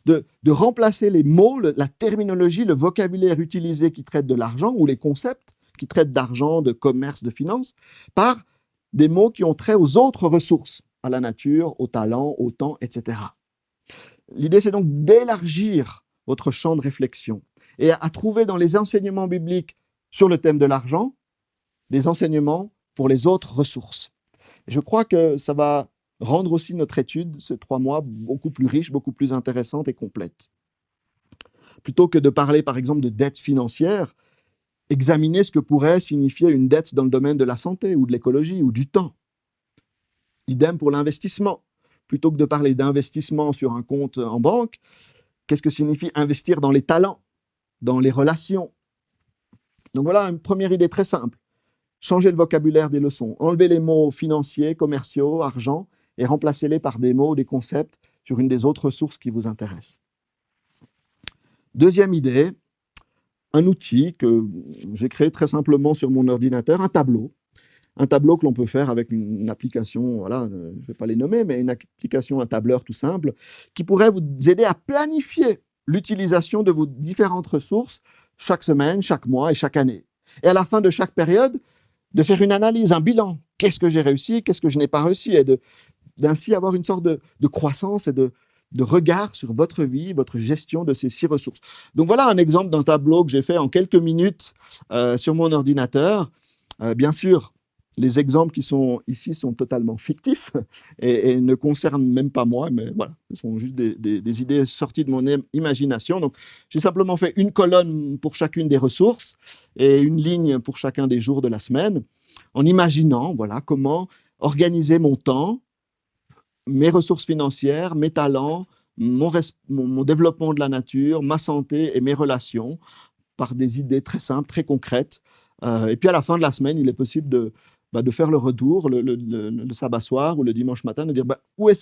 de remplacer les mots, la terminologie, le vocabulaire utilisé qui traite de l'argent ou les concepts qui traitent d'argent, de commerce, de finance, par des mots qui ont trait aux autres ressources, à la nature, au talent, au temps, etc. L'idée, c'est donc d'élargir votre champ de réflexion et à trouver dans les enseignements bibliques sur le thème de l'argent des enseignements pour les autres ressources. Et je crois que ça va rendre aussi notre étude, ces 3 mois, beaucoup plus riche, beaucoup plus intéressante et complète. Plutôt que de parler, par exemple, de dette financière, examiner ce que pourrait signifier une dette dans le domaine de la santé ou de l'écologie ou du temps. Idem pour l'investissement. Plutôt que de parler d'investissement sur un compte en banque, Qu'est-ce que signifie investir dans les talents, dans les relations? Donc voilà une première idée très simple. Changez le vocabulaire des leçons. Enlevez les mots financiers, commerciaux, argent, et remplacez-les par des mots, des concepts sur une des autres ressources qui vous intéressent. Deuxième idée, un outil que j'ai créé très simplement sur mon ordinateur, un tableau. Un tableau que l'on peut faire avec une application, voilà, je ne vais pas les nommer, mais une application, un tableur tout simple, qui pourrait vous aider à planifier l'utilisation de vos différentes ressources chaque semaine, chaque mois et chaque année. Et à la fin de chaque période, de faire une analyse, un bilan. Qu'est-ce que j'ai réussi, qu'est-ce que je n'ai pas réussi, et d'ainsi avoir une sorte de croissance et de regard sur votre vie, votre gestion de ces 6 ressources. Donc voilà un exemple d'un tableau que j'ai fait en quelques minutes sur mon ordinateur. Bien sûr, les exemples qui sont ici sont totalement fictifs et ne concernent même pas moi, mais voilà, ce sont juste des idées sorties de mon imagination. Donc, j'ai simplement fait une colonne pour chacune des ressources et une ligne pour chacun des jours de la semaine, en imaginant voilà, comment organiser mon temps, mes ressources financières, mes talents, mon développement de la nature, ma santé et mes relations par des idées très simples, très concrètes. Et puis à la fin de la semaine, il est possible de faire le retour le sabbat soir ou le dimanche matin, de dire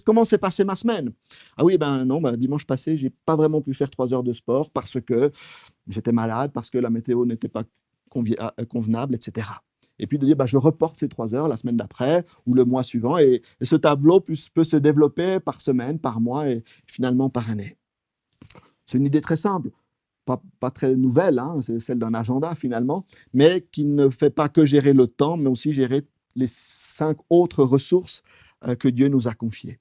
comment s'est passée ma semaine. Ah oui, non, dimanche passé, j'ai pas vraiment pu faire 3 heures de sport parce que j'étais malade, parce que la météo n'était pas convenable, etc. Et puis de dire, je reporte ces 3 heures la semaine d'après ou le mois suivant. Et ce tableau peut se développer par semaine, par mois et finalement par année. C'est une idée très simple. Pas très nouvelle, hein, c'est celle d'un agenda finalement, mais qui ne fait pas que gérer le temps, mais aussi gérer les 5 autres ressources que Dieu nous a confiées.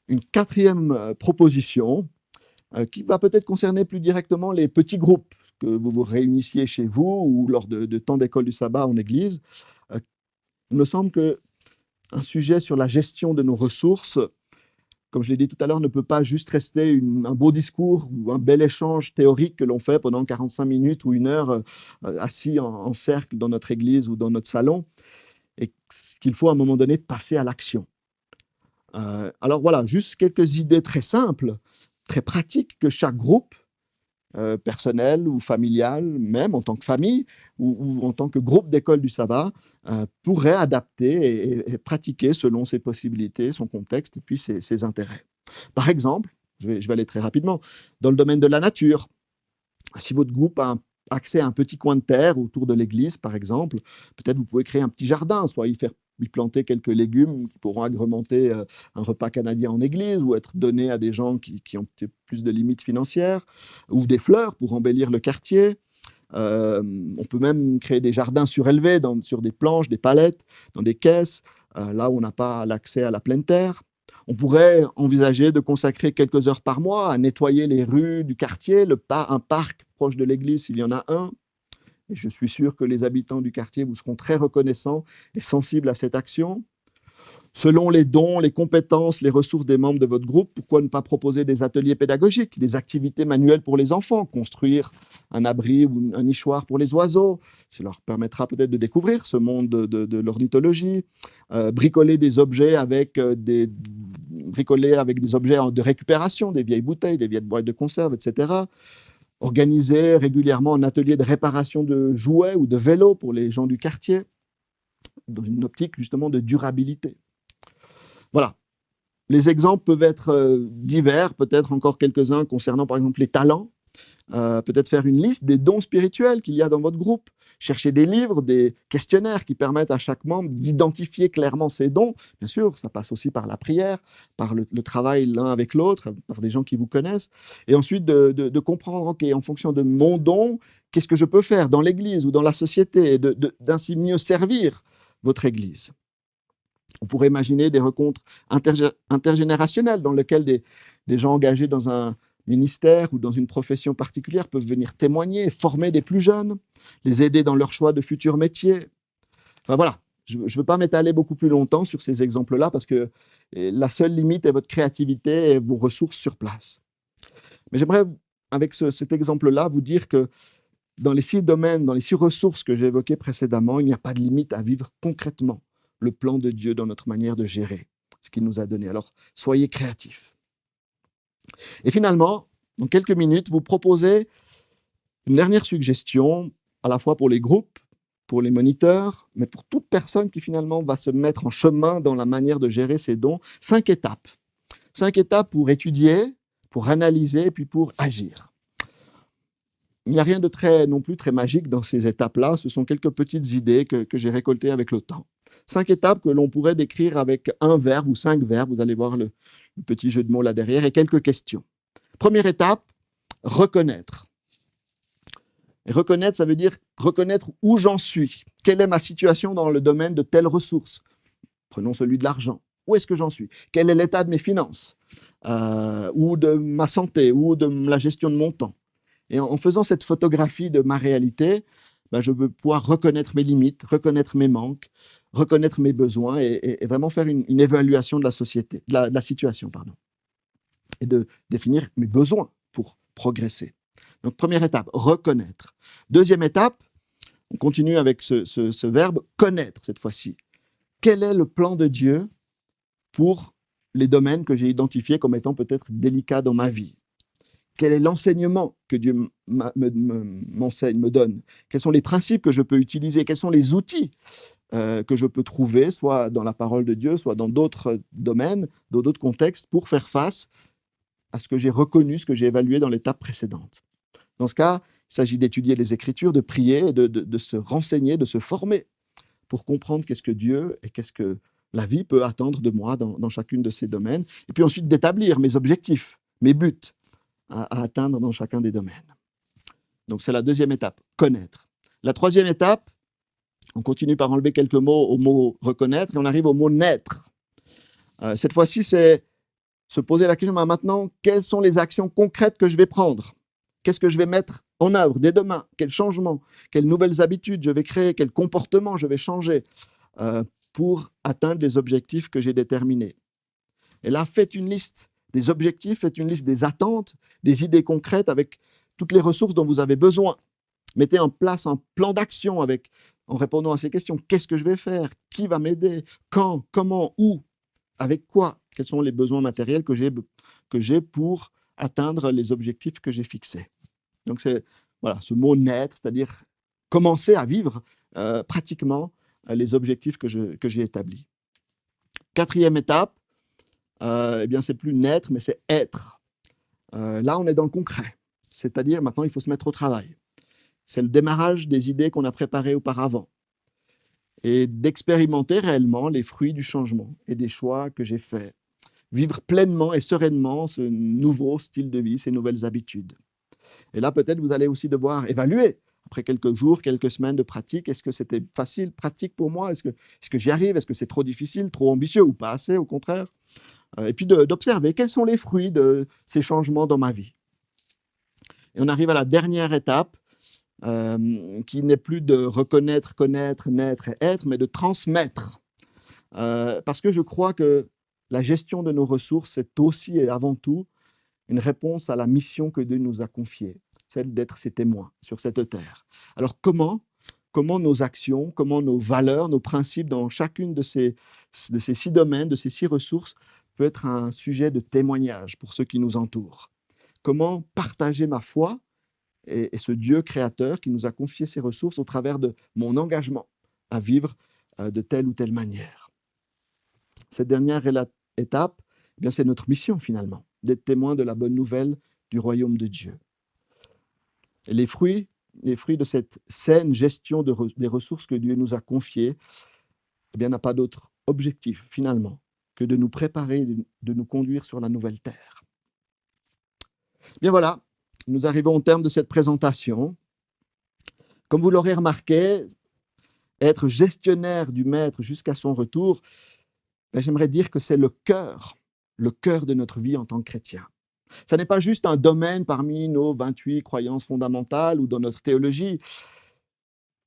Une 4e proposition qui va peut-être concerner plus directement les petits groupes que vous vous réunissiez chez vous ou lors de temps d'école du sabbat en église. Il me semble qu'un sujet sur la gestion de nos ressources, comme je l'ai dit tout à l'heure, ne peut pas juste rester un beau discours ou un bel échange théorique que l'on fait pendant 45 minutes ou 1 heure assis en cercle dans notre église ou dans notre salon, et qu'il faut à un moment donné passer à l'action. Alors voilà, juste quelques idées très simples, très pratiques que chaque groupe, personnel ou familial, même en tant que famille ou en tant que groupe d'école du sabbat, pourrait adapter et pratiquer selon ses possibilités, son contexte et puis ses intérêts. Par exemple, je vais aller très rapidement, dans le domaine de la nature, si votre groupe a accès à un petit coin de terre autour de l'église, par exemple, peut-être vous pouvez créer un petit jardin, soit y planter quelques légumes qui pourront agrémenter un repas canadien en église ou être donnés à des gens qui ont plus de limites financières, ou des fleurs pour embellir le quartier. On peut même créer des jardins surélevés sur des planches, des palettes, dans des caisses, là où on n'a pas l'accès à la pleine terre. On pourrait envisager de consacrer quelques heures par mois à nettoyer les rues du quartier, un parc proche de l'église s'il y en a un. Et je suis sûr que les habitants du quartier vous seront très reconnaissants et sensibles à cette action. Selon les dons, les compétences, les ressources des membres de votre groupe, pourquoi ne pas proposer des ateliers pédagogiques, des activités manuelles pour les enfants, construire un abri ou un nichoir pour les oiseaux, ça leur permettra peut-être de découvrir ce monde de l'ornithologie, bricoler des objets avec des objets de récupération, des vieilles bouteilles, des vieilles boîtes de conserve, etc. Organiser régulièrement un atelier de réparation de jouets ou de vélos pour les gens du quartier, dans une optique justement de durabilité. Voilà. Les exemples peuvent être divers, peut-être encore quelques-uns concernant par exemple les talents. Peut-être faire une liste des dons spirituels qu'il y a dans votre groupe, chercher des livres, des questionnaires qui permettent à chaque membre d'identifier clairement ses dons. Bien sûr, ça passe aussi par la prière, par le travail l'un avec l'autre, par des gens qui vous connaissent. Et ensuite, de comprendre, OK, en fonction de mon don, qu'est-ce que je peux faire dans l'Église ou dans la société, et d'ainsi mieux servir votre Église. On pourrait imaginer des rencontres intergénérationnelles dans lesquelles des gens engagés dans un ministère ou dans une profession particulière peuvent venir témoigner, former des plus jeunes, les aider dans leur choix de futurs métiers. Enfin voilà, je ne veux pas m'étaler beaucoup plus longtemps sur ces exemples-là parce que la seule limite est votre créativité et vos ressources sur place. Mais j'aimerais, avec cet exemple-là, vous dire que dans les 6 domaines, dans les 6 ressources que j'ai évoquées précédemment, il n'y a pas de limite à vivre concrètement le plan de Dieu dans notre manière de gérer ce qu'il nous a donné. Alors, soyez créatifs. Et finalement, dans quelques minutes, vous proposez une dernière suggestion, à la fois pour les groupes, pour les moniteurs, mais pour toute personne qui finalement va se mettre en chemin dans la manière de gérer ses dons. 5 étapes. 5 étapes pour étudier, pour analyser et puis pour agir. Il n'y a rien de non plus très magique dans ces étapes-là. Ce sont quelques petites idées que j'ai récoltées avec le temps. 5 étapes que l'on pourrait décrire avec un verbe ou 5 verbes. Vous allez voir le petit jeu de mots là derrière et quelques questions. Première étape, reconnaître. Et reconnaître, ça veut dire reconnaître où j'en suis. Quelle est ma situation dans le domaine de telle ressource? Prenons celui de l'argent. Où est-ce que j'en suis? Quel est l'état de mes finances? Ou de ma santé? Ou de la gestion de mon temps? Et en faisant cette photographie de ma réalité, je veux pouvoir reconnaître mes limites, reconnaître mes manques, reconnaître mes besoins et vraiment faire une évaluation de la société, de la situation, pardon. Et de définir mes besoins pour progresser. Donc, première étape, reconnaître. Deuxième étape, on continue avec ce verbe connaître cette fois-ci. Quel est le plan de Dieu pour les domaines que j'ai identifiés comme étant peut-être délicats dans ma vie? Quel est l'enseignement que Dieu m'enseigne, me donne? Quels sont les principes que je peux utiliser? Quels sont les outils que je peux trouver, soit dans la parole de Dieu, soit dans d'autres domaines, dans d'autres contextes, pour faire face à ce que j'ai reconnu, ce que j'ai évalué dans l'étape précédente? Dans ce cas, il s'agit d'étudier les Écritures, de prier, de se renseigner, de se former pour comprendre qu'est-ce que Dieu et qu'est-ce que la vie peut attendre de moi dans chacune de ces domaines. Et puis ensuite d'établir mes objectifs, mes buts à atteindre dans chacun des domaines. Donc c'est la deuxième étape, connaître. La troisième étape, on continue par enlever quelques mots au mot reconnaître et on arrive au mot naître. Cette fois-ci, c'est se poser la question, maintenant, quelles sont les actions concrètes que je vais prendre? Qu'est-ce que je vais mettre en œuvre dès demain? Quels changements? Quelles nouvelles habitudes je vais créer? Quel comportement je vais changer pour atteindre les objectifs que j'ai déterminés? Et là, faites une liste des objectifs, faites une liste des attentes, des idées concrètes avec toutes les ressources dont vous avez besoin. Mettez en place un plan d'action en répondant à ces questions. Qu'est-ce que je vais faire? Qui va m'aider? Quand? Comment? Où? Avec quoi? Quels sont les besoins matériels que j'ai pour atteindre les objectifs que j'ai fixés? Donc c'est ce mot naître, c'est-à-dire commencer à vivre pratiquement les objectifs que j'ai établis. Quatrième étape, c'est plus naître, mais c'est être. Là, on est dans le concret. C'est-à-dire, maintenant, il faut se mettre au travail. C'est le démarrage des idées qu'on a préparées auparavant. Et d'expérimenter réellement les fruits du changement et des choix que j'ai faits. Vivre pleinement et sereinement ce nouveau style de vie, ces nouvelles habitudes. Et là, peut-être, vous allez aussi devoir évaluer, après quelques jours, quelques semaines de pratique, est-ce que c'était facile, pratique pour moi? Est-ce que j'y arrive? Est-ce que c'est trop difficile, trop ambitieux ou pas assez, au contraire? Et puis d'observer quels sont les fruits de ces changements dans ma vie. Et on arrive à la dernière étape, qui n'est plus de reconnaître, connaître, naître et être, mais de transmettre. Parce que je crois que la gestion de nos ressources est aussi et avant tout une réponse à la mission que Dieu nous a confiée, celle d'être ses témoins sur cette terre. Alors comment nos actions, comment nos valeurs, nos principes dans chacune de ces 6 domaines, de ces 6 ressources, peut être un sujet de témoignage pour ceux qui nous entourent. Comment partager ma foi et ce Dieu créateur qui nous a confié ces ressources au travers de mon engagement à vivre de telle ou telle manière. Cette dernière étape, c'est notre mission finalement, d'être témoin de la bonne nouvelle du royaume de Dieu. Et les fruits de cette saine gestion des ressources que Dieu nous a confiées, n'a pas d'autre objectif finalement que de nous préparer, de nous conduire sur la nouvelle terre. Bien voilà, nous arrivons au terme de cette présentation. Comme vous l'aurez remarqué, être gestionnaire du Maître jusqu'à son retour, j'aimerais dire que c'est le cœur de notre vie en tant que chrétien. Ce n'est pas juste un domaine parmi nos 28 croyances fondamentales ou dans notre théologie.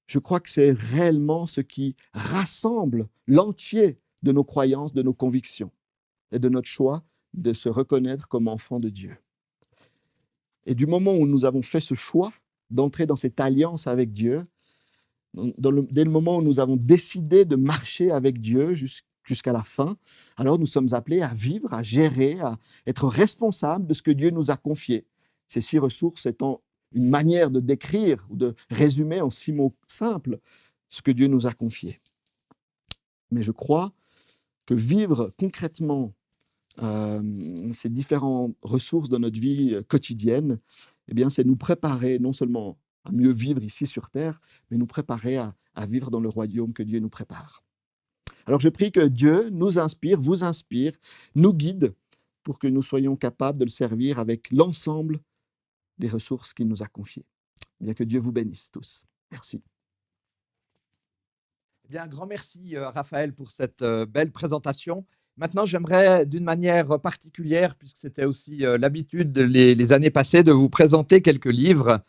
Je crois que c'est réellement ce qui rassemble l'entier de nos croyances, de nos convictions et de notre choix de se reconnaître comme enfant de Dieu. Et du moment où nous avons fait ce choix d'entrer dans cette alliance avec Dieu, dès le moment où nous avons décidé de marcher avec Dieu jusqu'à la fin, alors nous sommes appelés à vivre, à gérer, à être responsables de ce que Dieu nous a confié. Ces 6 ressources étant une manière de décrire ou de résumer en 6 mots simples ce que Dieu nous a confié. Mais je crois que vivre concrètement ces différentes ressources de notre vie quotidienne, eh bien, c'est nous préparer non seulement à mieux vivre ici sur terre, mais nous préparer à vivre dans le royaume que Dieu nous prépare. Alors je prie que Dieu nous inspire, vous inspire, nous guide pour que nous soyons capables de le servir avec l'ensemble des ressources qu'il nous a confiées. Bien que Dieu vous bénisse tous. Merci. Eh bien, un grand merci, Raphaël, pour cette belle présentation. Maintenant, j'aimerais, d'une manière particulière, puisque c'était aussi l'habitude les années passées, de vous présenter quelques livres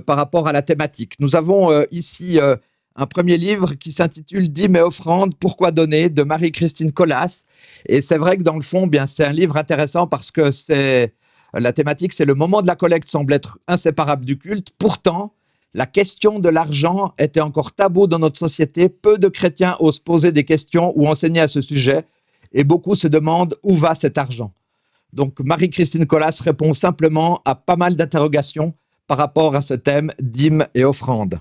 par rapport à la thématique. Nous avons ici un premier livre qui s'intitule « Dîmes et offrandes, pourquoi donner ?» de Marie-Christine Colas. Et c'est vrai que dans le fond, bien, c'est un livre intéressant parce que la thématique, c'est le moment de la collecte semble être inséparable du culte. Pourtant, la question de l'argent était encore tabou dans notre société. Peu de chrétiens osent poser des questions ou enseigner à ce sujet. Et beaucoup se demandent où va cet argent. Donc, Marie-Christine Colas répond simplement à pas mal d'interrogations par rapport à ce thème dîmes et offrandes.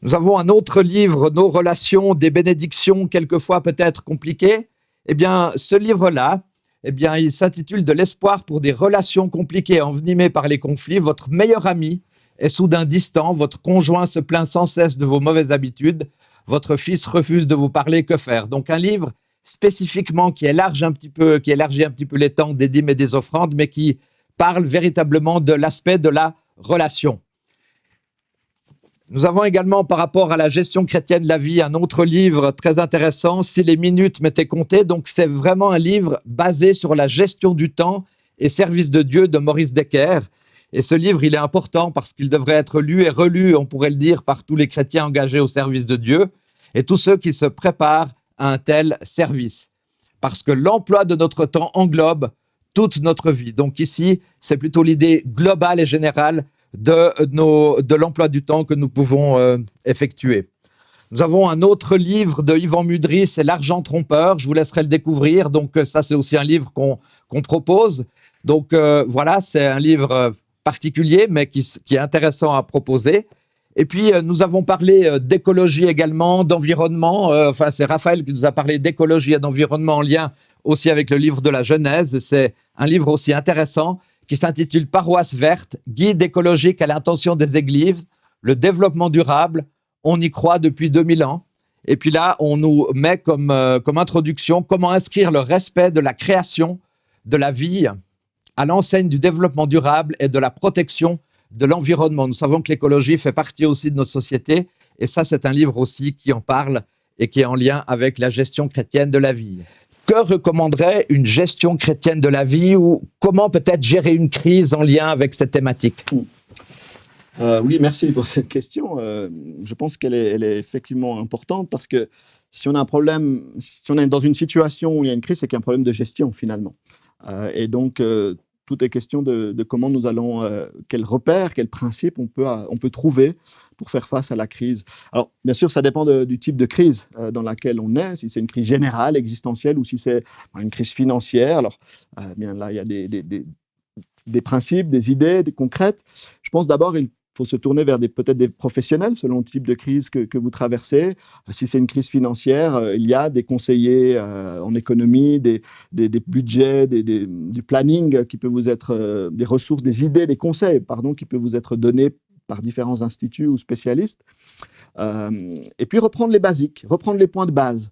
Nous avons un autre livre, Nos relations, des bénédictions, quelquefois peut-être compliquées. Eh bien, ce livre-là, eh bien, il s'intitule « De l'espoir pour des relations compliquées envenimées par les conflits. Votre meilleur ami est soudain distant, votre conjoint se plaint sans cesse de vos mauvaises habitudes, votre fils refuse de vous parler, que faire ?» Donc, un livre spécifiquement qui élargit un petit peu les temps des dîmes et des offrandes, mais qui parle véritablement de l'aspect de la relation. Nous avons également, par rapport à la gestion chrétienne de la vie, un autre livre très intéressant, « Si les minutes m'étaient comptées ». Donc, c'est vraiment un livre basé sur la gestion du temps et service de Dieu de Maurice Decker. Et ce livre, il est important parce qu'il devrait être lu et relu, on pourrait le dire, par tous les chrétiens engagés au service de Dieu et tous ceux qui se préparent à un tel service. Parce que l'emploi de notre temps englobe toute notre vie. Donc ici, c'est plutôt l'idée globale et générale de l'emploi du temps que nous pouvons effectuer. Nous avons un autre livre de Yvan Mudry, c'est L'argent trompeur. Je vous laisserai le découvrir. Donc ça, c'est aussi un livre qu'on propose. Donc voilà, c'est un livre particulier, mais qui est intéressant à proposer. Et puis, nous avons parlé d'écologie également, d'environnement. Enfin, c'est Raphaël qui nous a parlé d'écologie et d'environnement en lien aussi avec le livre de la Genèse. C'est un livre aussi intéressant qui s'intitule « Paroisse verte, guide écologique à l'intention des églises, le développement durable, on y croit depuis 2000 ans ». Et puis là, on nous met comme introduction comment inscrire le respect de la création, de la vie, à l'enseigne du développement durable et de la protection de l'environnement. Nous savons que l'écologie fait partie aussi de notre société et ça, c'est un livre aussi qui en parle et qui est en lien avec la gestion chrétienne de la vie. Que recommanderait une gestion chrétienne de la vie ou comment peut-être gérer une crise en lien avec cette thématique ? Oui, merci pour cette question. Je pense qu'elle est effectivement importante parce que si on a un problème, si on est dans une situation où il y a une crise, c'est qu'il y a un problème de gestion finalement. Et donc, tout est question de comment nous allons, quels repères, quels principes on peut trouver pour faire face à la crise. Alors, bien sûr, ça dépend du type de crise dans laquelle on est, si c'est une crise générale, existentielle, ou si c'est une crise financière. Alors, bien là, il y a des principes, des idées, des concrètes. Je pense d'abord, il faut se tourner vers peut-être des professionnels selon le type de crise que vous traversez. Si c'est une crise financière, il y a des conseillers en économie, des budgets, du planning qui peut vous être, des ressources, des idées, des conseils, qui peuvent vous être donnés par différents instituts ou spécialistes. Et puis reprendre les basiques, reprendre les points de base.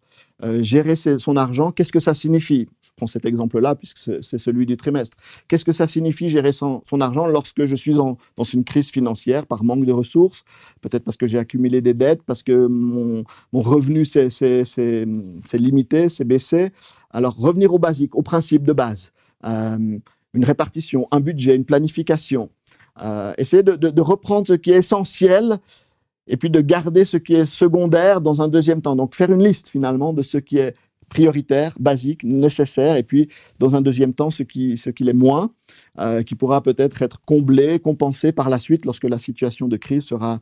Gérer son argent, qu'est-ce que ça signifie ? Je prends cet exemple-là puisque c'est celui du trimestre. Qu'est-ce que ça signifie gérer son argent lorsque je suis dans une crise financière par manque de ressources ? Peut-être parce que j'ai accumulé des dettes, parce que mon revenu s'est limité, s'est baissé. Alors revenir aux basiques, aux principes de base. Une répartition, un budget, une planification. Essayer de reprendre ce qui est essentiel et puis de garder ce qui est secondaire dans un deuxième temps. Donc, faire une liste, finalement, de ce qui est prioritaire, basique, nécessaire, et puis, dans un deuxième temps, ce qui l'est moins, qui pourra peut-être être comblé, compensé par la suite lorsque la situation de crise sera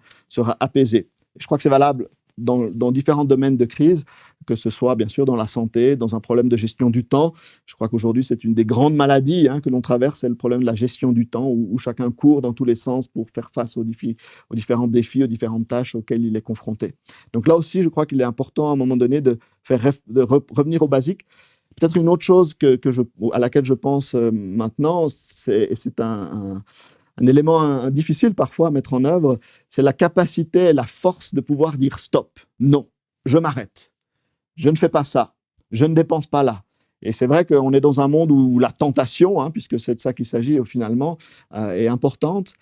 apaisée. Et je crois que c'est valable dans différents domaines de crise, que ce soit bien sûr dans la santé, dans un problème de gestion du temps. Je crois qu'aujourd'hui, c'est une des grandes maladies que l'on traverse, c'est le problème de la gestion du temps, où chacun court dans tous les sens pour faire face aux différents défis, aux différentes tâches auxquelles il est confronté. Donc là aussi, je crois qu'il est important à un moment donné de revenir aux basiques. Peut-être une autre chose à laquelle je pense maintenant, c'est un élément difficile parfois à mettre en œuvre, c'est la capacité et la force de pouvoir dire stop, non, je m'arrête, je ne fais pas ça, je ne dépense pas là. Et c'est vrai qu'on est dans un monde où la tentation, puisque c'est de ça qu'il s'agit finalement, est importante.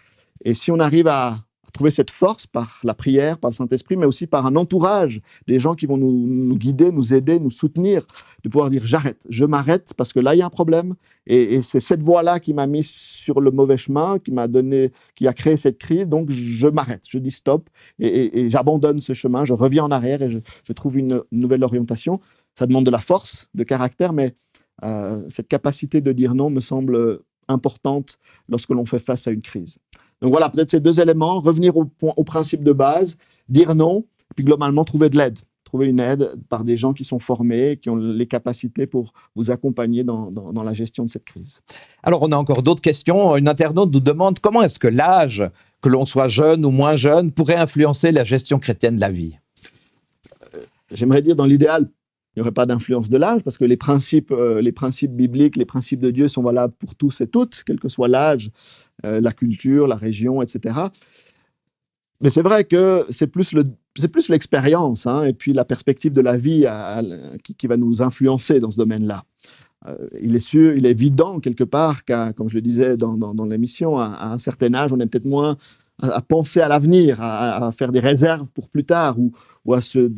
Et si on arrive à trouver cette force par la prière, par le Saint-Esprit, mais aussi par un entourage, des gens qui vont nous guider, nous aider, nous soutenir, de pouvoir dire j'arrête, je m'arrête parce que là il y a un problème et c'est cette voie-là qui m'a mis sur le mauvais chemin, qui a créé cette crise, donc je m'arrête, je dis stop et j'abandonne ce chemin, je reviens en arrière et je trouve une nouvelle orientation. Ça demande de la force, de caractère, mais cette capacité de dire non me semble importante lorsque l'on fait face à une crise. Donc voilà, peut-être ces deux éléments, revenir au principe de base, dire non, puis globalement trouver de l'aide. Trouver une aide par des gens qui sont formés, qui ont les capacités pour vous accompagner dans la gestion de cette crise. Alors, on a encore d'autres questions. Une internaute nous demande comment est-ce que l'âge, que l'on soit jeune ou moins jeune, pourrait influencer la gestion chrétienne de la vie? J'aimerais dire, dans l'idéal, il n'y aurait pas d'influence de l'âge, parce que les principes bibliques, les principes de Dieu sont valables pour tous et toutes, quel que soit l'âge, la culture, la région, etc. Mais c'est vrai que c'est plus l'expérience et puis la perspective de la vie qui va nous influencer dans ce domaine-là. Il est évident quelque part comme je le disais dans l'émission, à un certain âge, on est peut-être moins à penser à l'avenir, à faire des réserves pour plus tard ou à se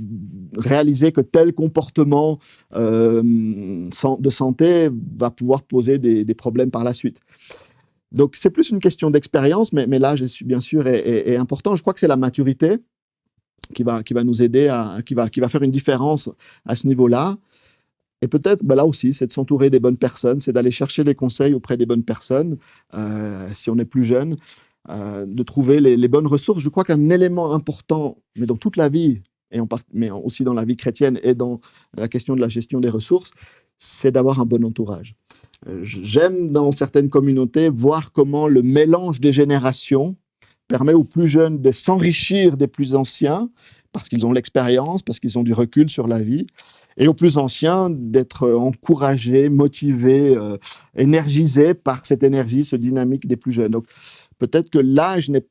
réaliser que tel comportement de santé va pouvoir poser des problèmes par la suite. Donc, c'est plus une question d'expérience, mais l'âge, bien sûr, est important. Je crois que c'est la maturité qui va nous aider, qui va faire une différence à ce niveau-là. Et peut-être, là aussi, c'est de s'entourer des bonnes personnes, c'est d'aller chercher les conseils auprès des bonnes personnes, si on est plus jeune, de trouver les bonnes ressources. Je crois qu'un élément important, mais dans toute la vie, mais aussi dans la vie chrétienne et dans la question de la gestion des ressources, c'est d'avoir un bon entourage. J'aime dans certaines communautés voir comment le mélange des générations permet aux plus jeunes de s'enrichir des plus anciens parce qu'ils ont l'expérience, parce qu'ils ont du recul sur la vie, et aux plus anciens d'être encouragés, motivés, énergisés par cette énergie, ce dynamique des plus jeunes. Donc peut-être que l'âge n'est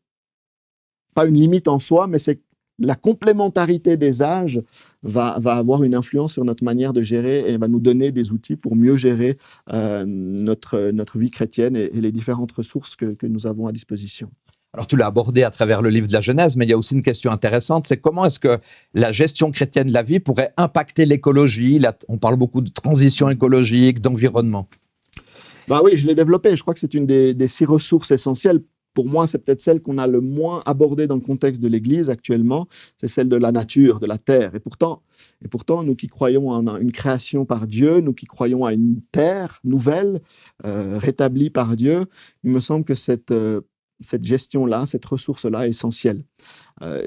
pas une limite en soi, mais c'est la complémentarité des âges va avoir une influence sur notre manière de gérer et va nous donner des outils pour mieux gérer notre vie chrétienne et les différentes ressources que nous avons à disposition. Alors, tu l'as abordé à travers le livre de la Genèse, mais il y a aussi une question intéressante, c'est comment est-ce que la gestion chrétienne de la vie pourrait impacter l'écologie? Là, on parle beaucoup de transition écologique, d'environnement. Oui, je l'ai développé. Je crois que c'est une des 6 ressources essentielles. Pour moi, c'est peut-être celle qu'on a le moins abordée dans le contexte de l'Église actuellement, c'est celle de la nature, de la terre. Et pourtant, nous qui croyons en une création par Dieu, nous qui croyons à une terre nouvelle, rétablie par Dieu, il me semble que cette gestion-là, cette ressource-là est essentielle.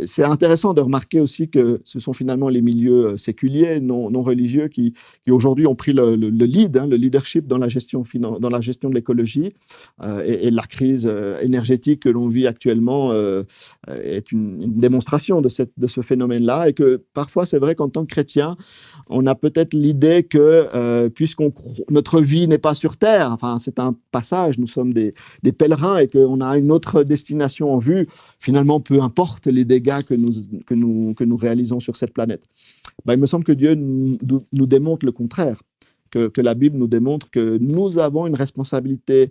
C'est intéressant de remarquer aussi que ce sont finalement les milieux séculiers, non religieux, qui aujourd'hui ont pris le lead, le leadership dans la gestion de l'écologie. Et la crise énergétique que l'on vit actuellement est une démonstration de ce phénomène-là. Et que parfois, c'est vrai qu'en tant que chrétien, on a peut-être l'idée que notre vie n'est pas sur Terre, enfin, c'est un passage, nous sommes des pèlerins et qu'on a une autre destination en vue, finalement, peu importe les dégâts que nous réalisons sur cette planète. Il me semble que Dieu nous démontre le contraire, que la Bible nous démontre que nous avons une responsabilité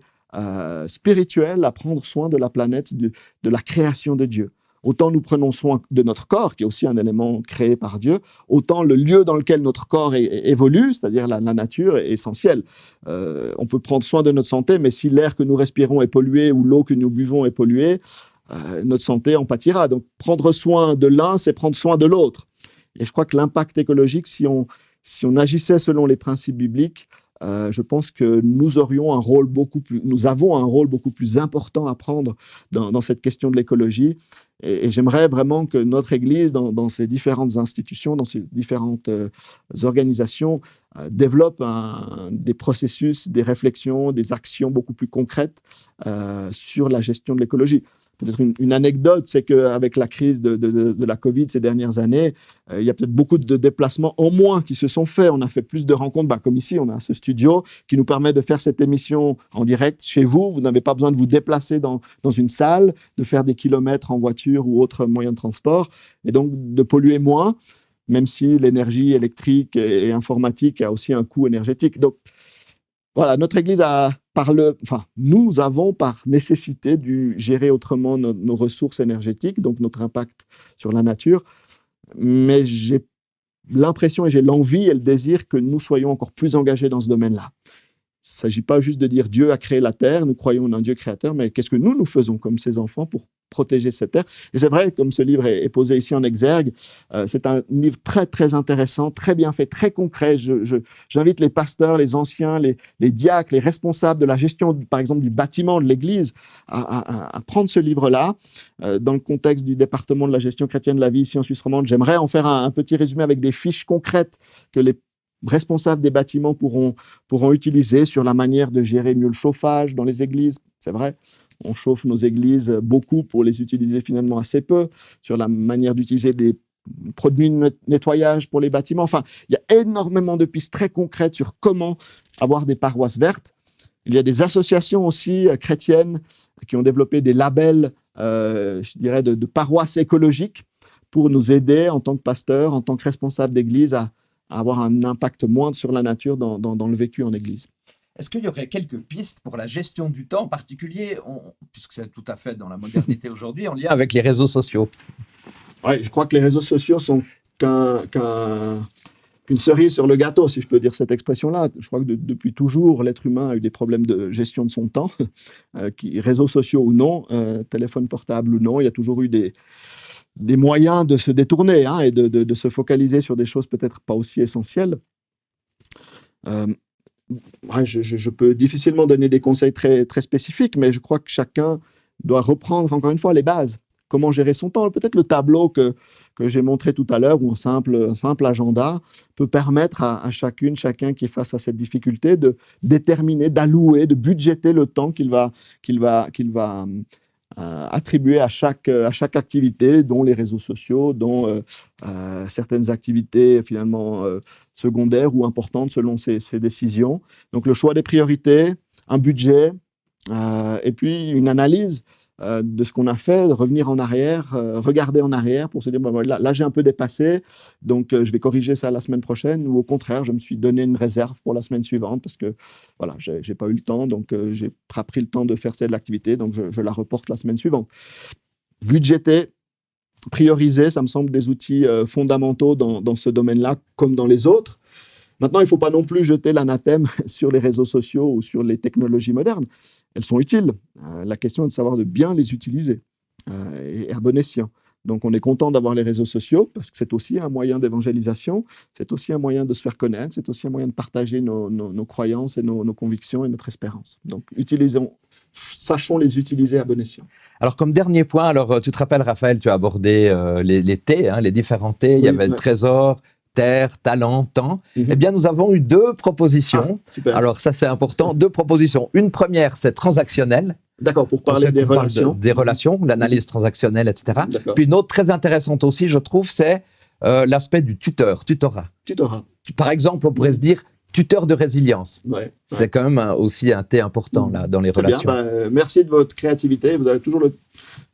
spirituelle à prendre soin de la planète, de la création de Dieu. Autant nous prenons soin de notre corps, qui est aussi un élément créé par Dieu, autant le lieu dans lequel notre corps évolue, c'est-à-dire la nature, est essentiel. On peut prendre soin de notre santé, mais si l'air que nous respirons est pollué ou l'eau que nous buvons est polluée, notre santé en pâtira. Donc prendre soin de l'un, c'est prendre soin de l'autre. Et je crois que l'impact écologique, si on agissait selon les principes bibliques, je pense que nous avons un rôle beaucoup plus important à prendre dans cette question de l'écologie. Et j'aimerais vraiment que notre Église, dans ces différentes institutions, dans ces différentes organisations, développe des processus, des réflexions, des actions beaucoup plus concrètes sur la gestion de l'écologie. Peut-être une anecdote, c'est qu'avec la crise de la Covid ces dernières années, il y a peut-être beaucoup de déplacements en moins qui se sont faits. On a fait plus de rencontres, comme ici, on a ce studio qui nous permet de faire cette émission en direct chez vous. Vous n'avez pas besoin de vous déplacer dans une salle, de faire des kilomètres en voiture ou autre moyen de transport, et donc de polluer moins, même si l'énergie électrique et informatique a aussi un coût énergétique. Donc, voilà, notre Église nous avons par nécessité dû gérer autrement nos ressources énergétiques, donc notre impact sur la nature. Mais j'ai l'impression et j'ai l'envie et le désir que nous soyons encore plus engagés dans ce domaine-là. Il ne s'agit pas juste de dire Dieu a créé la terre, nous croyons en un Dieu créateur, mais qu'est-ce que nous faisons comme ses enfants pour protéger cette terre? Et c'est vrai, comme ce livre est posé ici en exergue, c'est un livre très, très intéressant, très bien fait, très concret. J'invite les pasteurs, les anciens, les diacres, les responsables de la gestion, par exemple, du bâtiment de l'Église, à prendre ce livre-là. Dans le contexte du département de la gestion chrétienne de la vie ici en Suisse romande, j'aimerais en faire un petit résumé avec des fiches concrètes que les responsables des bâtiments pourront utiliser sur la manière de gérer mieux le chauffage dans les églises. C'est vrai, on chauffe nos églises beaucoup pour les utiliser finalement assez peu, sur la manière d'utiliser des produits de nettoyage pour les bâtiments. Enfin, il y a énormément de pistes très concrètes sur comment avoir des paroisses vertes. Il y a des associations aussi chrétiennes qui ont développé des labels, je dirais, de paroisses écologiques pour nous aider en tant que pasteurs, en tant que responsables d'église à avoir un impact moindre sur la nature dans le vécu en Église. Est-ce qu'il y aurait quelques pistes pour la gestion du temps, en particulier, puisque c'est tout à fait dans la modernité aujourd'hui, en lien avec les réseaux sociaux? Oui, je crois que les réseaux sociaux sont qu'une cerise sur le gâteau, si je peux dire cette expression-là. Je crois que depuis toujours, l'être humain a eu des problèmes de gestion de son temps, réseaux sociaux ou non, téléphone portable ou non, il y a toujours eu des moyens de se détourner et de se focaliser sur des choses peut-être pas aussi essentielles. Je peux difficilement donner des conseils très, très spécifiques, mais je crois que chacun doit reprendre encore une fois les bases. Comment gérer son temps? Peut-être le tableau que j'ai montré tout à l'heure, ou un simple agenda, peut permettre à chacun qui est face à cette difficulté de déterminer, d'allouer, de budgéter le temps qu'il va attribuer à chaque activité, dont les réseaux sociaux, dont certaines activités finalement secondaires ou importantes selon ses décisions. Donc le choix des priorités, un budget, et puis une analyse de ce qu'on a fait, de revenir en arrière, regarder en arrière pour se dire là j'ai un peu dépassé, donc je vais corriger ça la semaine prochaine, ou au contraire je me suis donné une réserve pour la semaine suivante parce que voilà, j'ai pas eu le temps, donc j'ai pas pris le temps de faire cette activité, donc je la reporte la semaine suivante. Budgéter, prioriser, ça me semble des outils fondamentaux dans ce domaine-là comme dans les autres. Maintenant, il ne faut pas non plus jeter l'anathème sur les réseaux sociaux ou sur les technologies modernes. Elles sont utiles. La question est de savoir de bien les utiliser et à bon escient. Donc, on est content d'avoir les réseaux sociaux parce que c'est aussi un moyen d'évangélisation, c'est aussi un moyen de se faire connaître, c'est aussi un moyen de partager nos croyances et nos convictions et notre espérance. Donc, sachons les utiliser à bon escient. Alors, comme dernier point, alors, tu te rappelles, Raphaël, tu as abordé les T, les différents T. Il y avait le trésor, terre, talent, temps. Eh bien, nous avons eu 2 propositions. Super. Alors, ça, c'est important. 2 propositions. Une première, c'est transactionnel. D'accord, pour parler des relations. Des relations, l'analyse transactionnelle, etc. Puis une autre très intéressante aussi, je trouve, c'est l'aspect du tutorat. Par exemple, on pourrait se dire tuteur de résilience. C'est quand même aussi un T important là, dans les relations. Bien, merci de votre créativité. Vous avez toujours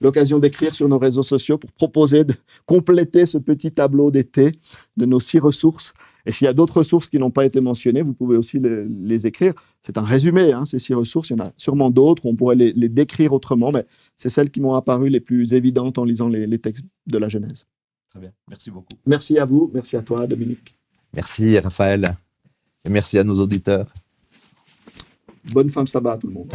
l'occasion d'écrire sur nos réseaux sociaux pour proposer de compléter ce petit tableau des T de nos 6 ressources. Et s'il y a d'autres ressources qui n'ont pas été mentionnées, vous pouvez aussi les écrire. C'est un résumé, ces 6 ressources. Il y en a sûrement d'autres, on pourrait les décrire autrement, mais c'est celles qui m'ont apparu les plus évidentes en lisant les textes de la Genèse. Très bien, merci beaucoup. Merci à vous, merci à toi, Dominique. Merci, Raphaël. Et merci à nos auditeurs. Bonne fin de sabbat à tout le monde.